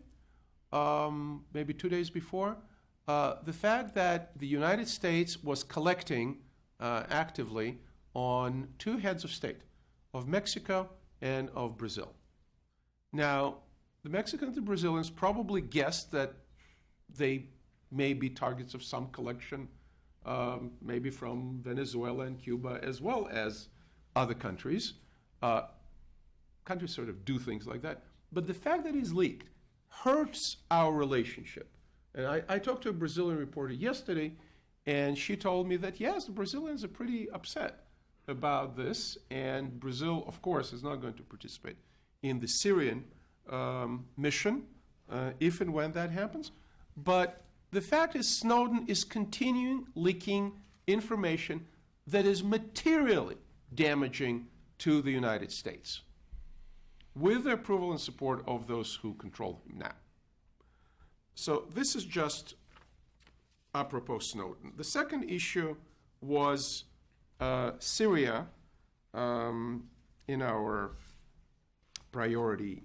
maybe 2 days before, the fact that the United States was collecting actively on 2 heads of state, of Mexico and of Brazil. Now, the Mexicans and Brazilians probably guessed that they may be targets of some collection, maybe from Venezuela and Cuba, as well as other countries. Countries sort of do things like that. But the fact that it's leaked hurts our relationship. And I talked to a Brazilian reporter yesterday, and she told me that, yes, the Brazilians are pretty upset about this, and Brazil, of course, is not going to participate in the Syrian mission, if and when that happens. But the fact is, Snowden is continuing leaking information that is materially damaging to the United States, with the approval and support of those who control him now. So this is just apropos Snowden. The second issue was Syria in our priorities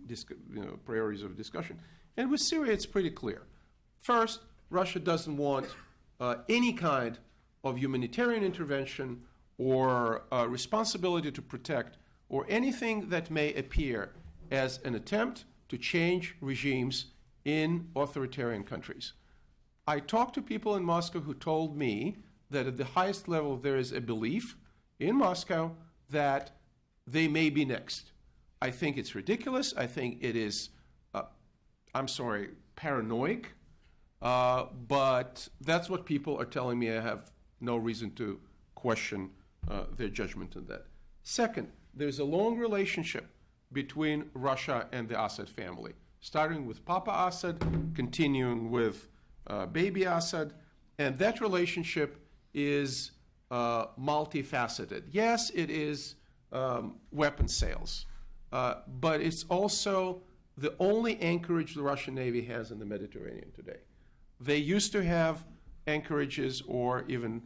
of discussion. And with Syria, it's pretty clear. First, Russia doesn't want any kind of humanitarian intervention or responsibility to protect or anything that may appear as an attempt to change regimes in authoritarian countries. I talked to people in Moscow who told me that at the highest level there is a belief in Moscow that they may be next. I think it's ridiculous. I think it is, paranoid. But that's what people are telling me. I have no reason to question their judgment on that. Second, there's a long relationship between Russia and the Assad family, starting with Papa Assad, continuing with Baby Assad, and that relationship is multifaceted. Yes, it is weapon sales, but it's also the only anchorage the Russian Navy has in the Mediterranean today. They used to have anchorages or even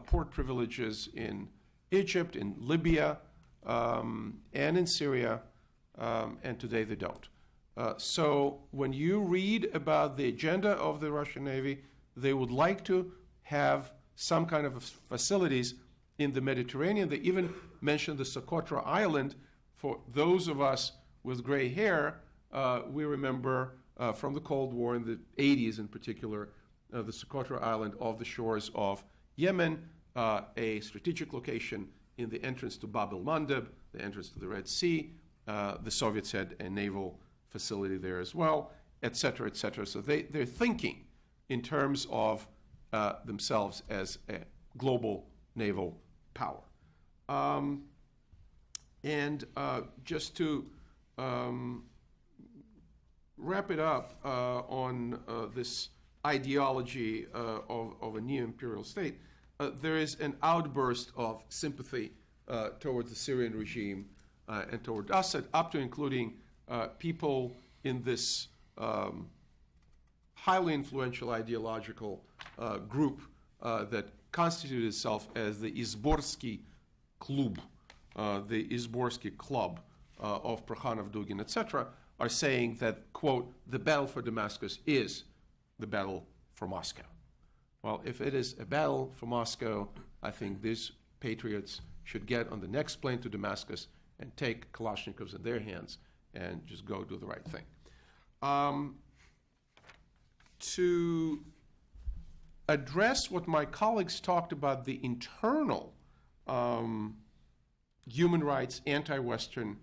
port privileges in Egypt, in Libya, and in Syria, and today they don't. So when you read about the agenda of the Russian Navy, they would like to have some kind of facilities in the Mediterranean. They even mentioned the Socotra Island. For those of us with gray hair, we remember from the Cold War in the 80s in particular, the Socotra Island off the shores of Yemen, a strategic location in the entrance to Bab el-Mandeb, the entrance to the Red Sea. The Soviets had a naval facility there as well, et cetera, et cetera. So they're thinking in terms of themselves as a global naval power. Just to wrap it up on this ideology of a neo-imperial state, there is an outburst of sympathy towards the Syrian regime and toward Assad, up to including people in this highly influential ideological group that constituted itself as the Izborsky Klub, the Izborsky Club of Prokhanov, Dugin, etc., are saying that, quote, the battle for Damascus is the battle for Moscow. Well, if it is a battle for Moscow, I think these patriots should get on the next plane to Damascus and take Kalashnikovs in their hands and just go do the right thing. To address what my colleagues talked about, the internal human rights, anti-Western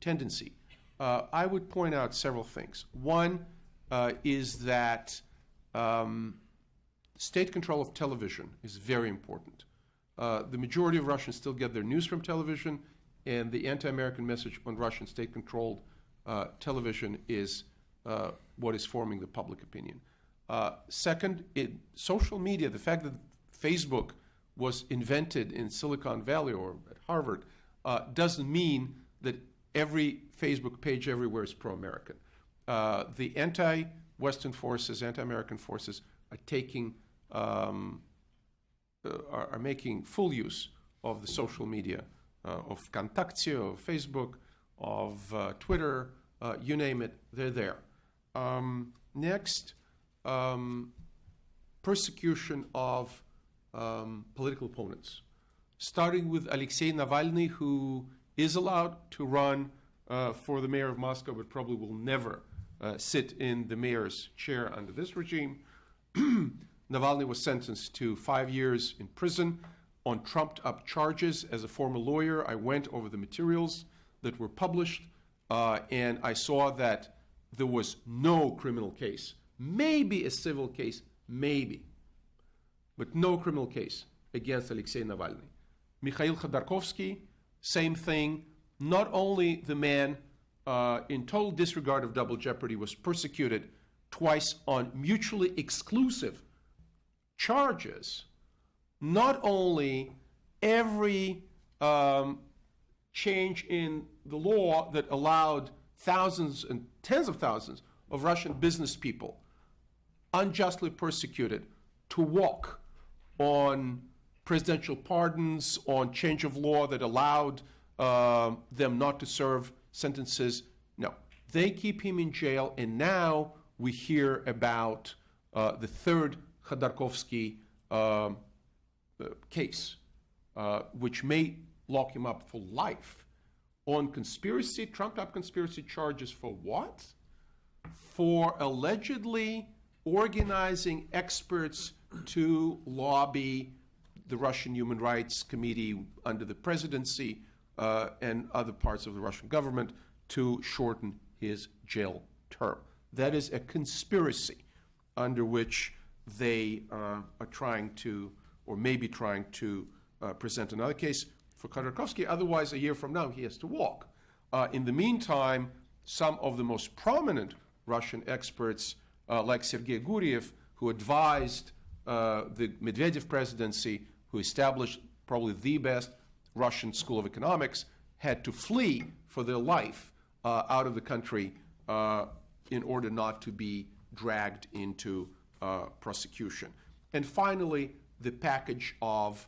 tendency, I would point out several things. One is that state control of television is very important. The majority of Russians still get their news from television, and the anti-American message on Russian state-controlled television is what is forming the public opinion. Second, social media, the fact that Facebook was invented in Silicon Valley or at Harvard doesn't mean that every Facebook page everywhere is pro-American. The anti-Western forces, anti-American forces are taking, are making full use of the social media, of Kontakte, of Facebook, of Twitter, you name it, they're there. Next, persecution of political opponents, starting with Alexei Navalny, who is allowed to run for the mayor of Moscow, but probably will never sit in the mayor's chair under this regime. Navalny was sentenced to 5 years in prison on trumped-up charges. As a former lawyer, I went over the materials that were published, and I saw that there was no criminal case. Maybe a civil case, maybe, but no criminal case against Alexei Navalny. Mikhail Khodorkovsky, same thing. Not only the man, in total disregard of double jeopardy, was persecuted twice on mutually exclusive charges, not only every change in the law that allowed thousands and tens of thousands of Russian business people unjustly persecuted to walk on presidential pardons, on change of law that allowed them not to serve sentences. No, they keep him in jail, and now we hear about the third Khodorkovsky case, which may lock him up for life on conspiracy, trumped-up conspiracy charges for what? For allegedly organizing experts to lobby the Russian Human Rights Committee under the presidency and other parts of the Russian government to shorten his jail term. That is a conspiracy under which they are trying to, or maybe trying to, present another case for Khodorkovsky. Otherwise, a year from now, he has to walk. In the meantime, some of the most prominent Russian experts, like Sergei Guriev, who advised the Medvedev presidency, who established probably the best Russian school of economics, had to flee for their life out of the country in order not to be dragged into prosecution. And finally, the package of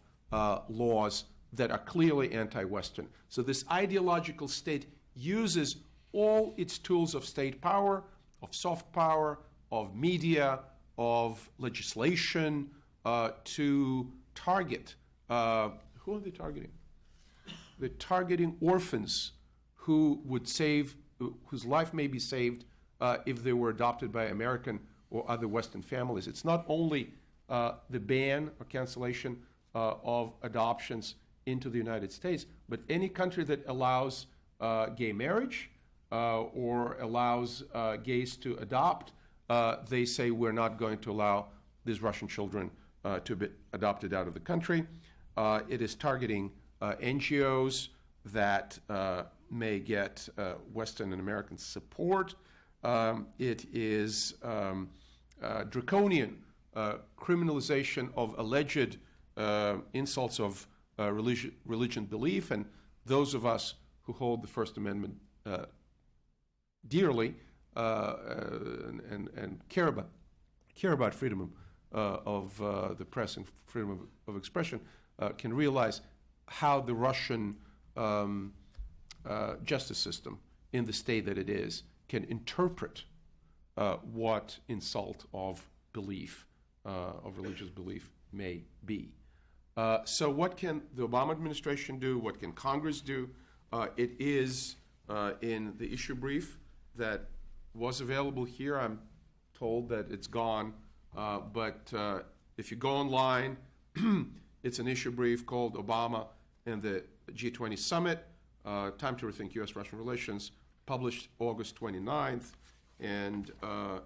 laws that are clearly anti-Western. So this ideological state uses all its tools of state power, of soft power, of media, of legislation to target. Who are they targeting? They're targeting orphans who would save, whose life may be saved if they were adopted by American or other Western families. It's not only the ban or cancellation of adoptions into the United States, but any country that allows gay marriage or allows gays to adopt, they say we're not going to allow these Russian children to be adopted out of the country. It is targeting NGOs that may get Western and American support. It is draconian criminalization of alleged insults of religion belief, and those of us who hold the First Amendment dearly and care about freedom of the press and freedom of expression can realize how the Russian justice system, in the state that it is, can interpret what insult of belief, of religious belief, may be. So what can the Obama administration do? What can Congress do? It is in the issue brief that was available here. I'm told that it's gone, but if you go online, it's an issue brief called Obama and the G20 Summit, Time to Rethink U.S.-Russian Relations, published August 29th. And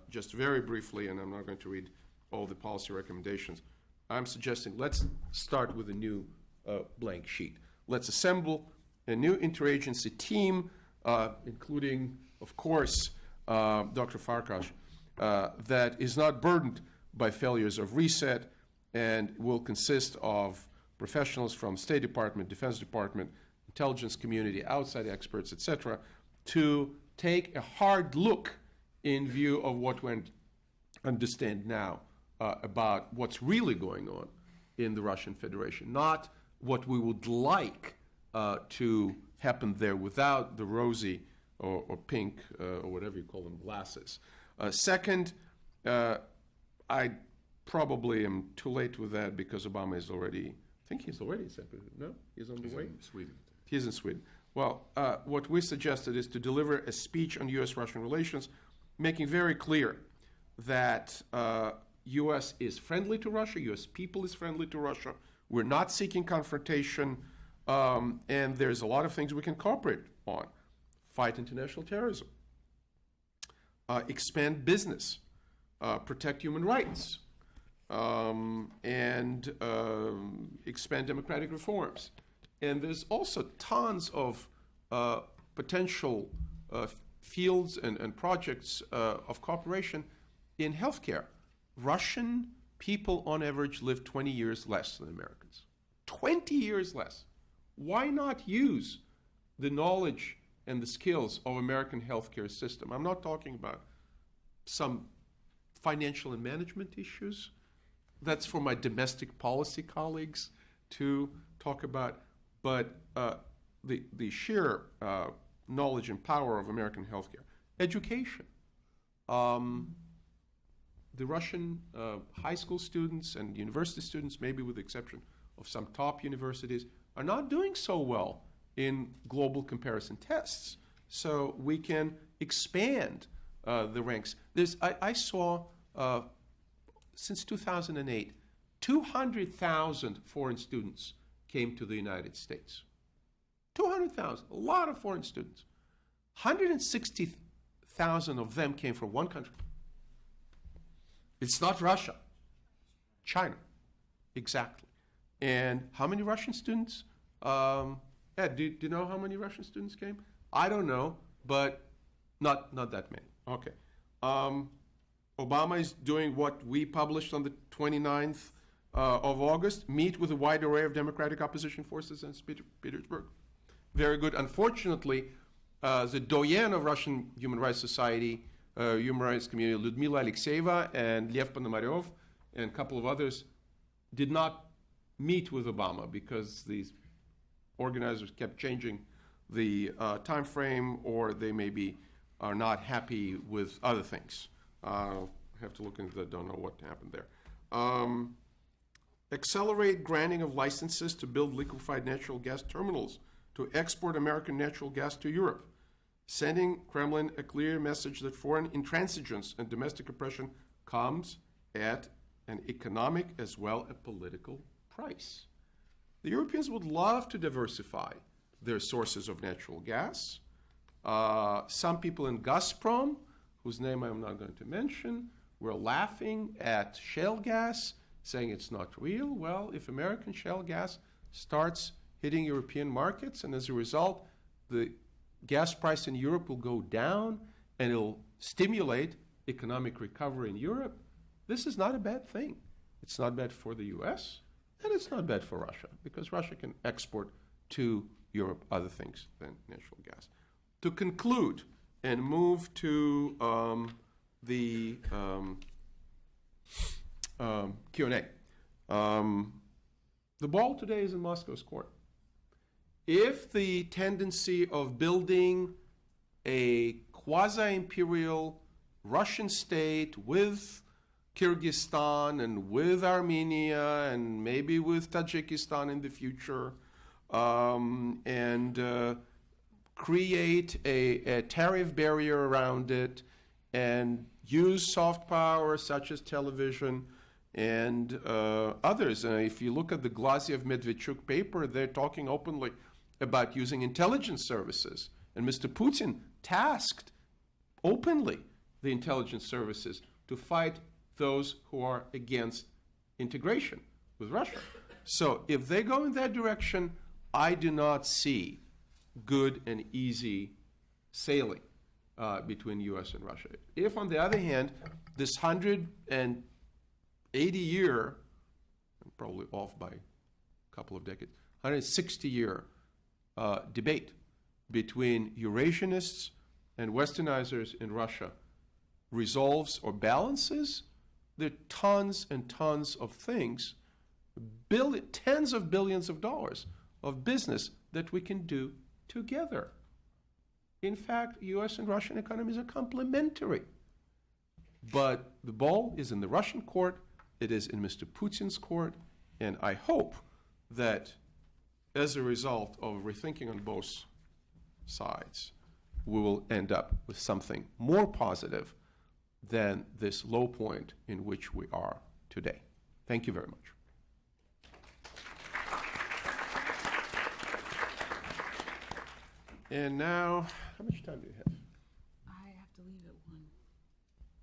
just very briefly, and I'm not going to read all the policy recommendations, I'm suggesting let's start with a new blank sheet. Let's assemble a new interagency team, including, of course, Dr. Farkas, that is not burdened by failures of reset and will consist of professionals from State Department, Defense Department, intelligence community, outside experts, etc., to take a hard look in view of what we understand now about what's really going on in the Russian Federation, not what we would like to happen there without the rosy or pink or whatever you call them glasses. Second, I probably am too late with that because Obama is already, I think he's already accepted it. No? He's on the way? In Sweden. He's in Sweden. Well, what we suggested is to deliver a speech on U.S.-Russian relations, making very clear that U.S. is friendly to Russia, U.S. people is friendly to Russia. We're not seeking confrontation, and there's a lot of things we can cooperate on. Fight international terrorism, expand business, protect human rights, and expand democratic reforms. And there's also tons of potential fields and projects of cooperation in healthcare. Russian people, on average, live 20 years less than Americans. 20 years less. Why not use the knowledge and the skills of American healthcare system? I'm not talking about some financial and management issues. That's for my domestic policy colleagues to talk about. But the sheer knowledge and power of American healthcare. Education. The Russian high school students and university students, maybe with the exception of some top universities, are not doing so well in global comparison tests. So we can expand the ranks. I saw, since 2008, 200,000 foreign students came to the United States. 200,000, a lot of foreign students. 160,000 of them came from one country. It's not Russia, China, exactly. And how many Russian students? Ed, do you know how many Russian students came? I don't know, but not that many. Okay. Obama is doing what we published on the 29th of August, meet with a wide array of democratic opposition forces in St. Petersburg. Very good. Unfortunately, the doyen of Russian Human Rights Society, human rights community, Lyudmila Alexeyeva and Lev Ponomaryov and a couple of others did not meet with Obama because these organizers kept changing the time frame, or they maybe are not happy with other things. I have to look into that, don't know what happened there. Accelerate granting of licenses to build liquefied natural gas terminals to export American natural gas to Europe, sending Kremlin a clear message that foreign intransigence and domestic oppression comes at an economic as well as political price. The Europeans would love to diversify their sources of natural gas. Some people in Gazprom, whose name I'm not going to mention, were laughing at shale gas, saying it's not real. Well, if American shale gas starts hitting European markets, and as a result, the gas price in Europe will go down, and it'll stimulate economic recovery in Europe, This is not a bad thing. It's not bad for the U.S., and it's not bad for Russia, because Russia can export to Europe other things than natural gas. To conclude and move to the Q&A. The ball today is in Moscow's court. If the tendency of building a quasi-imperial Russian state with Kyrgyzstan and with Armenia and maybe with Tajikistan in the future, and create a tariff barrier around it and use soft power such as television and others. If you look at the Glaziev-Medvedchuk paper, they're talking openly about using intelligence services. And Mr. Putin tasked openly the intelligence services to fight those who are against integration with Russia. So if they go in that direction, I do not see good and easy sailing between U.S. and Russia. If, on the other hand, this 180-year, probably off by a couple of decades, 160-year debate between Eurasianists and Westernizers in Russia resolves or balances, there are tons and tons of things, tens of billions of dollars of business that we can do together. In fact, U.S. and Russian economies are complementary. But the ball is in the Russian court, it is in Mr. Putin's court, and I hope that as a result of rethinking on both sides, we will end up with something more positive than this low point in which we are today. Thank you very much. And now, how much time do you have? I have to leave at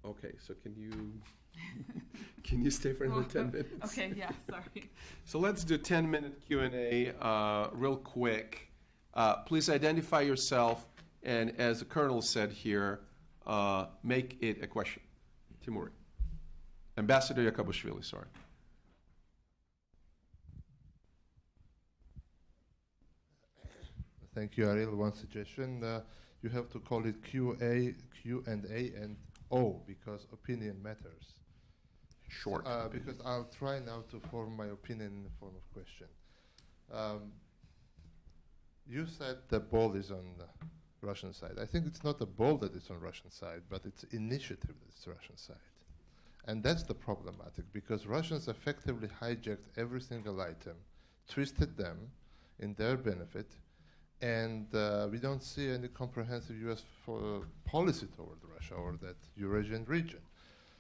1. Okay, so can you stay for another 10 minutes? Okay, yeah, sorry. So let's do 10-minute Q&A real quick. Please identify yourself, and as the Colonel said here, make it a question. Timuri. Ambassador Yakubashvili, sorry. Thank you, Ariel. One suggestion, you have to call it Q&A, and O, because opinion matters. Short. Because I'll try now to form my opinion in the form of question. You said the ball is on the Russian side. I think it's not the ball that is on Russian side, but it's initiative that's Russian side. And that's the problematic, because Russians effectively hijacked every single item, twisted them in their benefit, and we don't see any comprehensive U.S. policy toward Russia or that Eurasian region.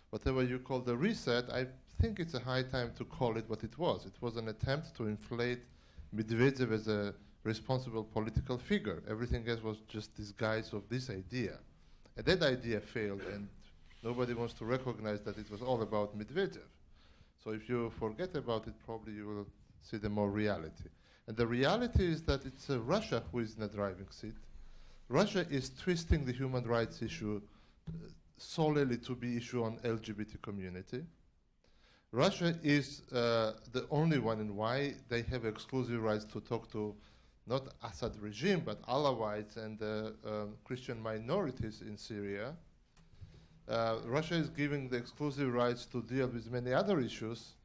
Whatever you call the reset, I think it's a high time to call it what it was. It was an attempt to inflate Medvedev as a responsible political figure. Everything else was just disguise of this idea. And that idea failed, and nobody wants to recognize that it was all about Medvedev. So if you forget about it, probably you will see the more reality. And the reality is that it's Russia who is in the driving seat. Russia is twisting the human rights issue solely to be issue on LGBT community. Russia is the only one in why they have exclusive rights to talk to not Assad regime, but Alawites and Christian minorities in Syria. Russia is giving the exclusive rights to deal with many other issues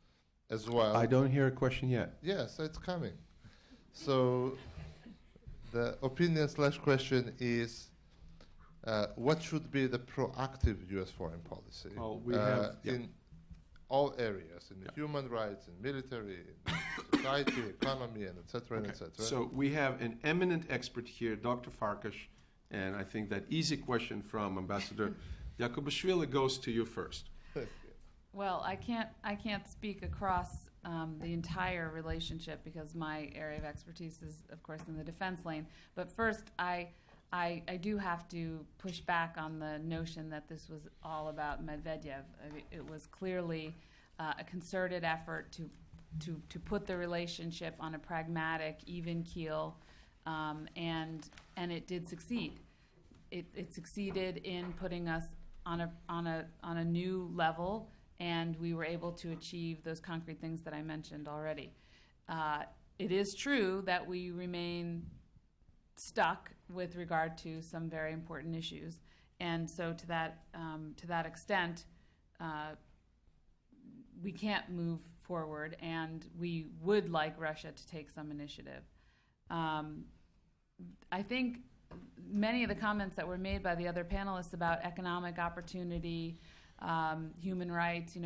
as well. I don't hear a question yet. Yes, it's coming. So the opinion/question is, what should be the proactive U.S. foreign policy We have, in all areas, in the human rights, in military, in society, economy, and et cetera, and et cetera. So we have an eminent expert here, Dr. Farkas, and I think that easy question from Ambassador Yakubashvili goes to you first. Well, I can't speak across the entire relationship because my area of expertise is, of course, in the defense lane. But first, I do have to push back on the notion that this was all about Medvedev. I mean, it was clearly a concerted effort to put the relationship on a pragmatic, even keel, and it did succeed. It succeeded in putting us on a new level and we were able to achieve those concrete things that I mentioned already. It is true that we remain stuck with regard to some very important issues, and so to that extent, we can't move forward, and we would like Russia to take some initiative. I think many of the comments that were made by the other panelists about economic opportunity, human rights,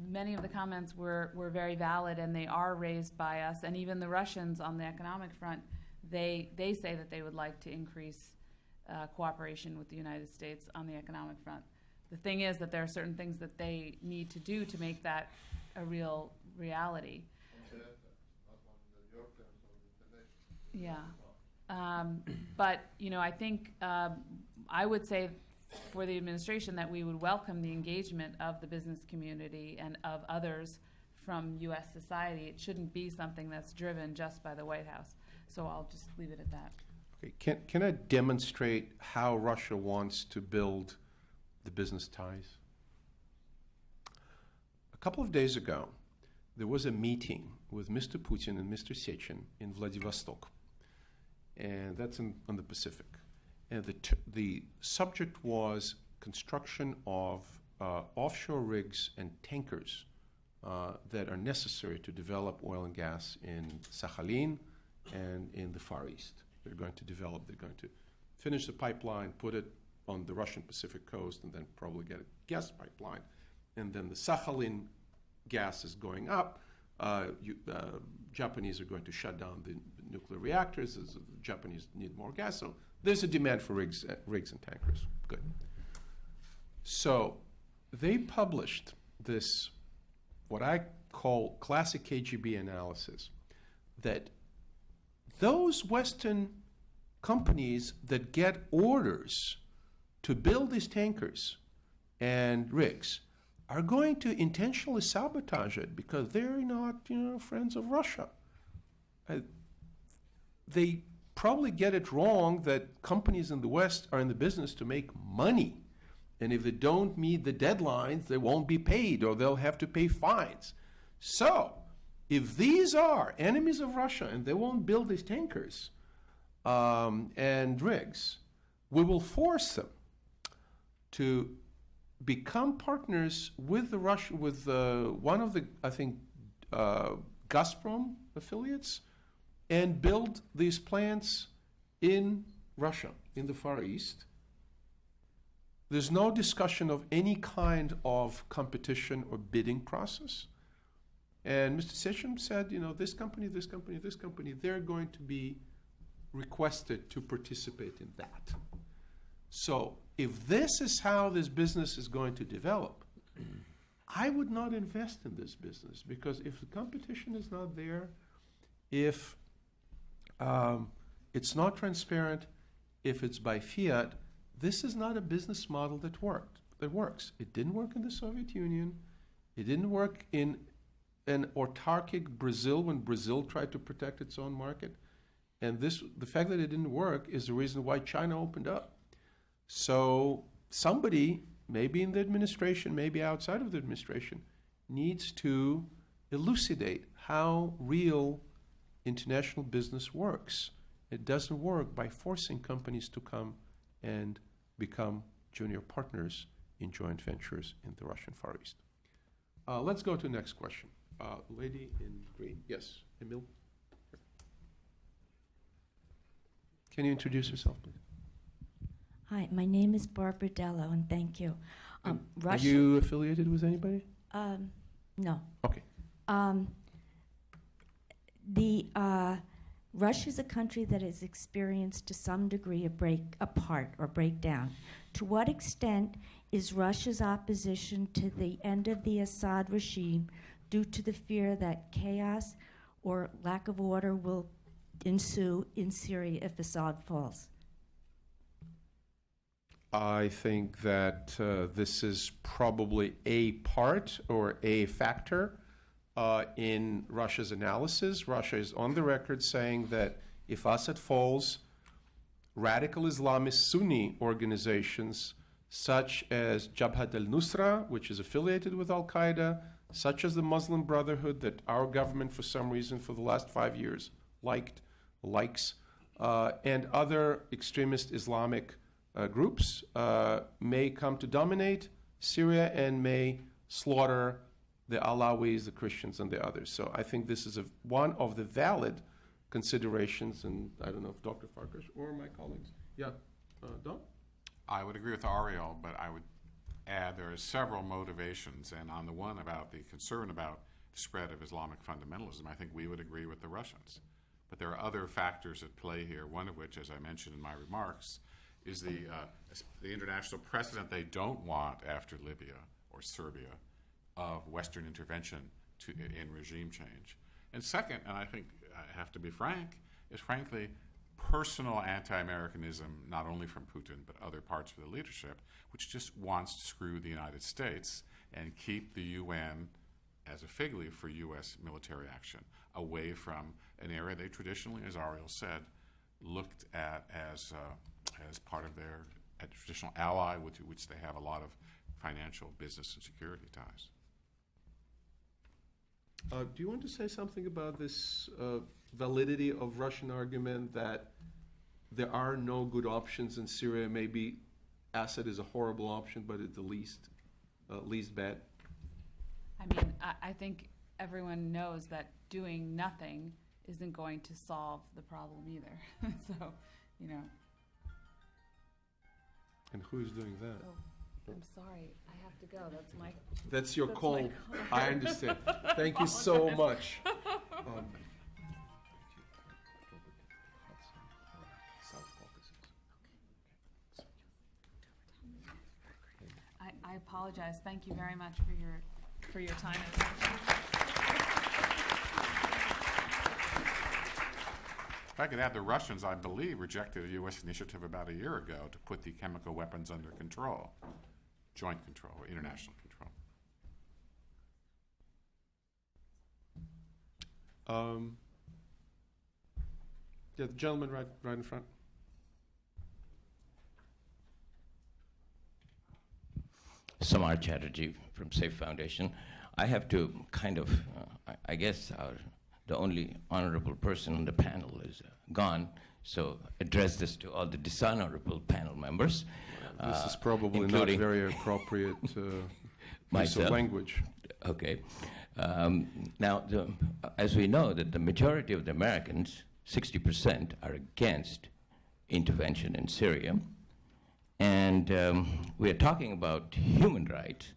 many of the comments were very valid, and they are raised by us. And even the Russians on the economic front, they say that they would like to increase cooperation with the United States on the economic front. The thing is that there are certain things that they need to do to make that a real reality. Yeah. But, I think I would say for the administration that we would welcome the engagement of the business community and of others from U.S. society. It shouldn't be something that's driven just by the White House. So I'll just leave it at that. Okay. Can I demonstrate how Russia wants to build the business ties? A couple of days ago, there was a meeting with Mr. Putin and Mr. Sechin in Vladivostok, and that's on the Pacific. And the subject was construction of offshore rigs and tankers that are necessary to develop oil and gas in Sakhalin and in the Far East. They're going to finish the pipeline, put it on the Russian Pacific coast, and then probably get a gas pipeline. And then the Sakhalin gas is going up. Japanese are going to shut down the nuclear reactors. The Japanese need more gas. So there's a demand for rigs and tankers. Good. So they published this, what I call classic KGB analysis, that those Western companies that get orders to build these tankers and rigs are going to intentionally sabotage it because they're not, friends of Russia. They probably get it wrong that companies in the West are in the business to make money. And if they don't meet the deadlines, they won't be paid or they'll have to pay fines. So, if these are enemies of Russia and they won't build these tankers and rigs, we will force them to become partners with one of the, I think, Gazprom affiliates, and build these plants in Russia, in the Far East. There's no discussion of any kind of competition or bidding process. And Mr. Sechin said, this company, they're going to be requested to participate in that. So if this is how this business is going to develop, I would not invest in this business, because if the competition is not there, if it's not transparent, if it's by fiat, this is not a business model that works. It didn't work in the Soviet Union. It didn't work in an autarkic Brazil when Brazil tried to protect its own market. And the fact that it didn't work is the reason why China opened up. So somebody, maybe in the administration, maybe outside of the administration, needs to elucidate how real international business works. It doesn't work by forcing companies to come and become junior partners in joint ventures in the Russian Far East. Let's go to the next question. Lady in green. Yes, Emil. Can you introduce yourself, please? Hi, my name is Barbara Dello, and thank you. Are you affiliated with anybody? No. Okay. Russia is a country that has experienced to some degree a breakdown. To what extent is Russia's opposition to the end of the Assad regime due to the fear that chaos or lack of order will ensue in Syria if Assad falls? I think that this is probably a part or a factor in Russia's analysis. Russia is on the record saying that if Assad falls, radical Islamist Sunni organizations such as Jabhat al-Nusra, which is affiliated with Al-Qaeda, such as the Muslim Brotherhood that our government, for some reason, for the last 5 years, likes, and other extremist Islamic groups may come to dominate Syria and may slaughter the Alawis, the Christians, and the others. So I think this is one of the valid considerations, and I don't know if Dr. Farkas or my colleagues. Yeah, Don? I would agree with Ariel, but I would add there are several motivations, and on the one about the concern about the spread of Islamic fundamentalism, I think we would agree with the Russians. But there are other factors at play here, one of which, as I mentioned in my remarks, is the international precedent they don't want after Libya or Serbia of Western intervention in regime change. And second, and I think I have to be frank, is frankly personal anti-Americanism, not only from Putin, but other parts of the leadership, which just wants to screw the United States and keep the UN as a fig leaf for U.S. military action, away from an area they traditionally, as Ariel said, looked at as part of their traditional ally with which they have a lot of financial, business, and security ties. Do you want to say something about this validity of Russian argument that there are no good options in Syria? Maybe Assad is a horrible option, but it's the least bad. I mean, I think everyone knows that doing nothing isn't going to solve the problem either. So, you know. And who's doing that? Oh, I'm sorry. I have to go. That's your call. my call. I understand. Thank you so much. I apologize. Thank you very much for your time. If I could add, the Russians, I believe, rejected a U.S. initiative about a year ago to put the chemical weapons under control, joint control, or international control. Yeah, the gentleman right in front. Samar Chatterjee from Safe Foundation. I have to kind of, I guess the only honorable person on the panel is gone, so address this to all the dishonorable panel members. This is probably not very appropriate use of language. Okay. Now, as we know, that the majority of the Americans, 60%, are against intervention in Syria. And we are talking about human rights.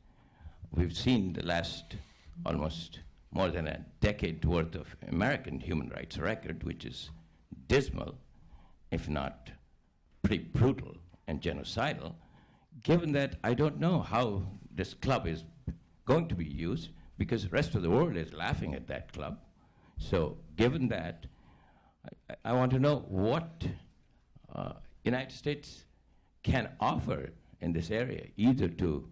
We've seen the last almost more than a decade worth of American human rights record, which is dismal, if not pretty brutal and genocidal. Given that, I don't know how this club is going to be used, because the rest of the world is laughing at that club. So given that, I want to know what United States can offer in this area, either to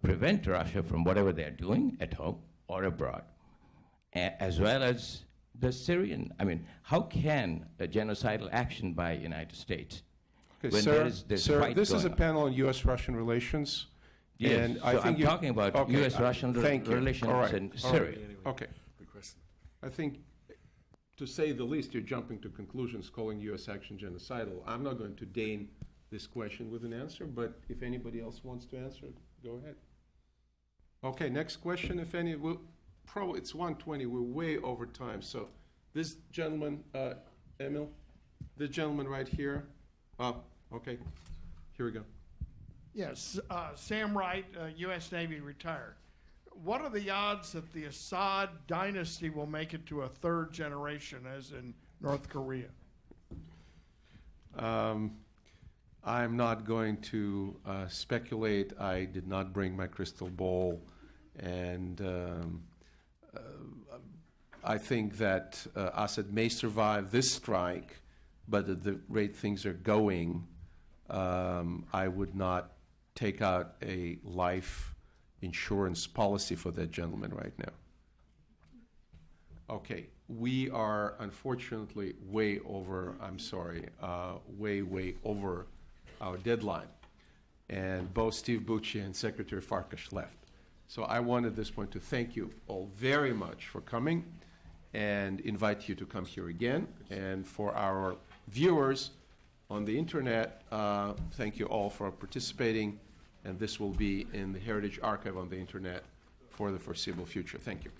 prevent Russia from whatever they're doing at home or abroad, as well as the Syrian. I mean, how can a genocidal action by United States? Okay, when sir, there's this is a panel on U.S.-Russian relations. Yes, and so I think I'm talking about U.S.-Russian relations in Syria. Okay. I think, to say the least, you're jumping to conclusions calling U.S. action genocidal. I'm not going to deign this question with an answer, but if anybody else wants to answer, go ahead. Okay, next question, if any. It's 1:20. We're way over time. So this gentleman, Emil, this gentleman right here. Okay, here we go. Yes, Sam Wright, U.S. Navy retired. What are the odds that the Assad dynasty will make it to a third generation, as in North Korea? I'm not going to speculate. I did not bring my crystal ball, and I think that Assad may survive this strike, but at the rate things are going, I would not take out a life insurance policy for that gentleman right now. Okay, we are unfortunately way over, I'm sorry, way over our deadline. and both Steve Bucci and Secretary Farkas left. So I want at this point to thank you all very much for coming and invite you to come here again. And for our viewers on the internet, thank you all for participating, and this will be in the Heritage Archive on the internet for the foreseeable future. Thank you.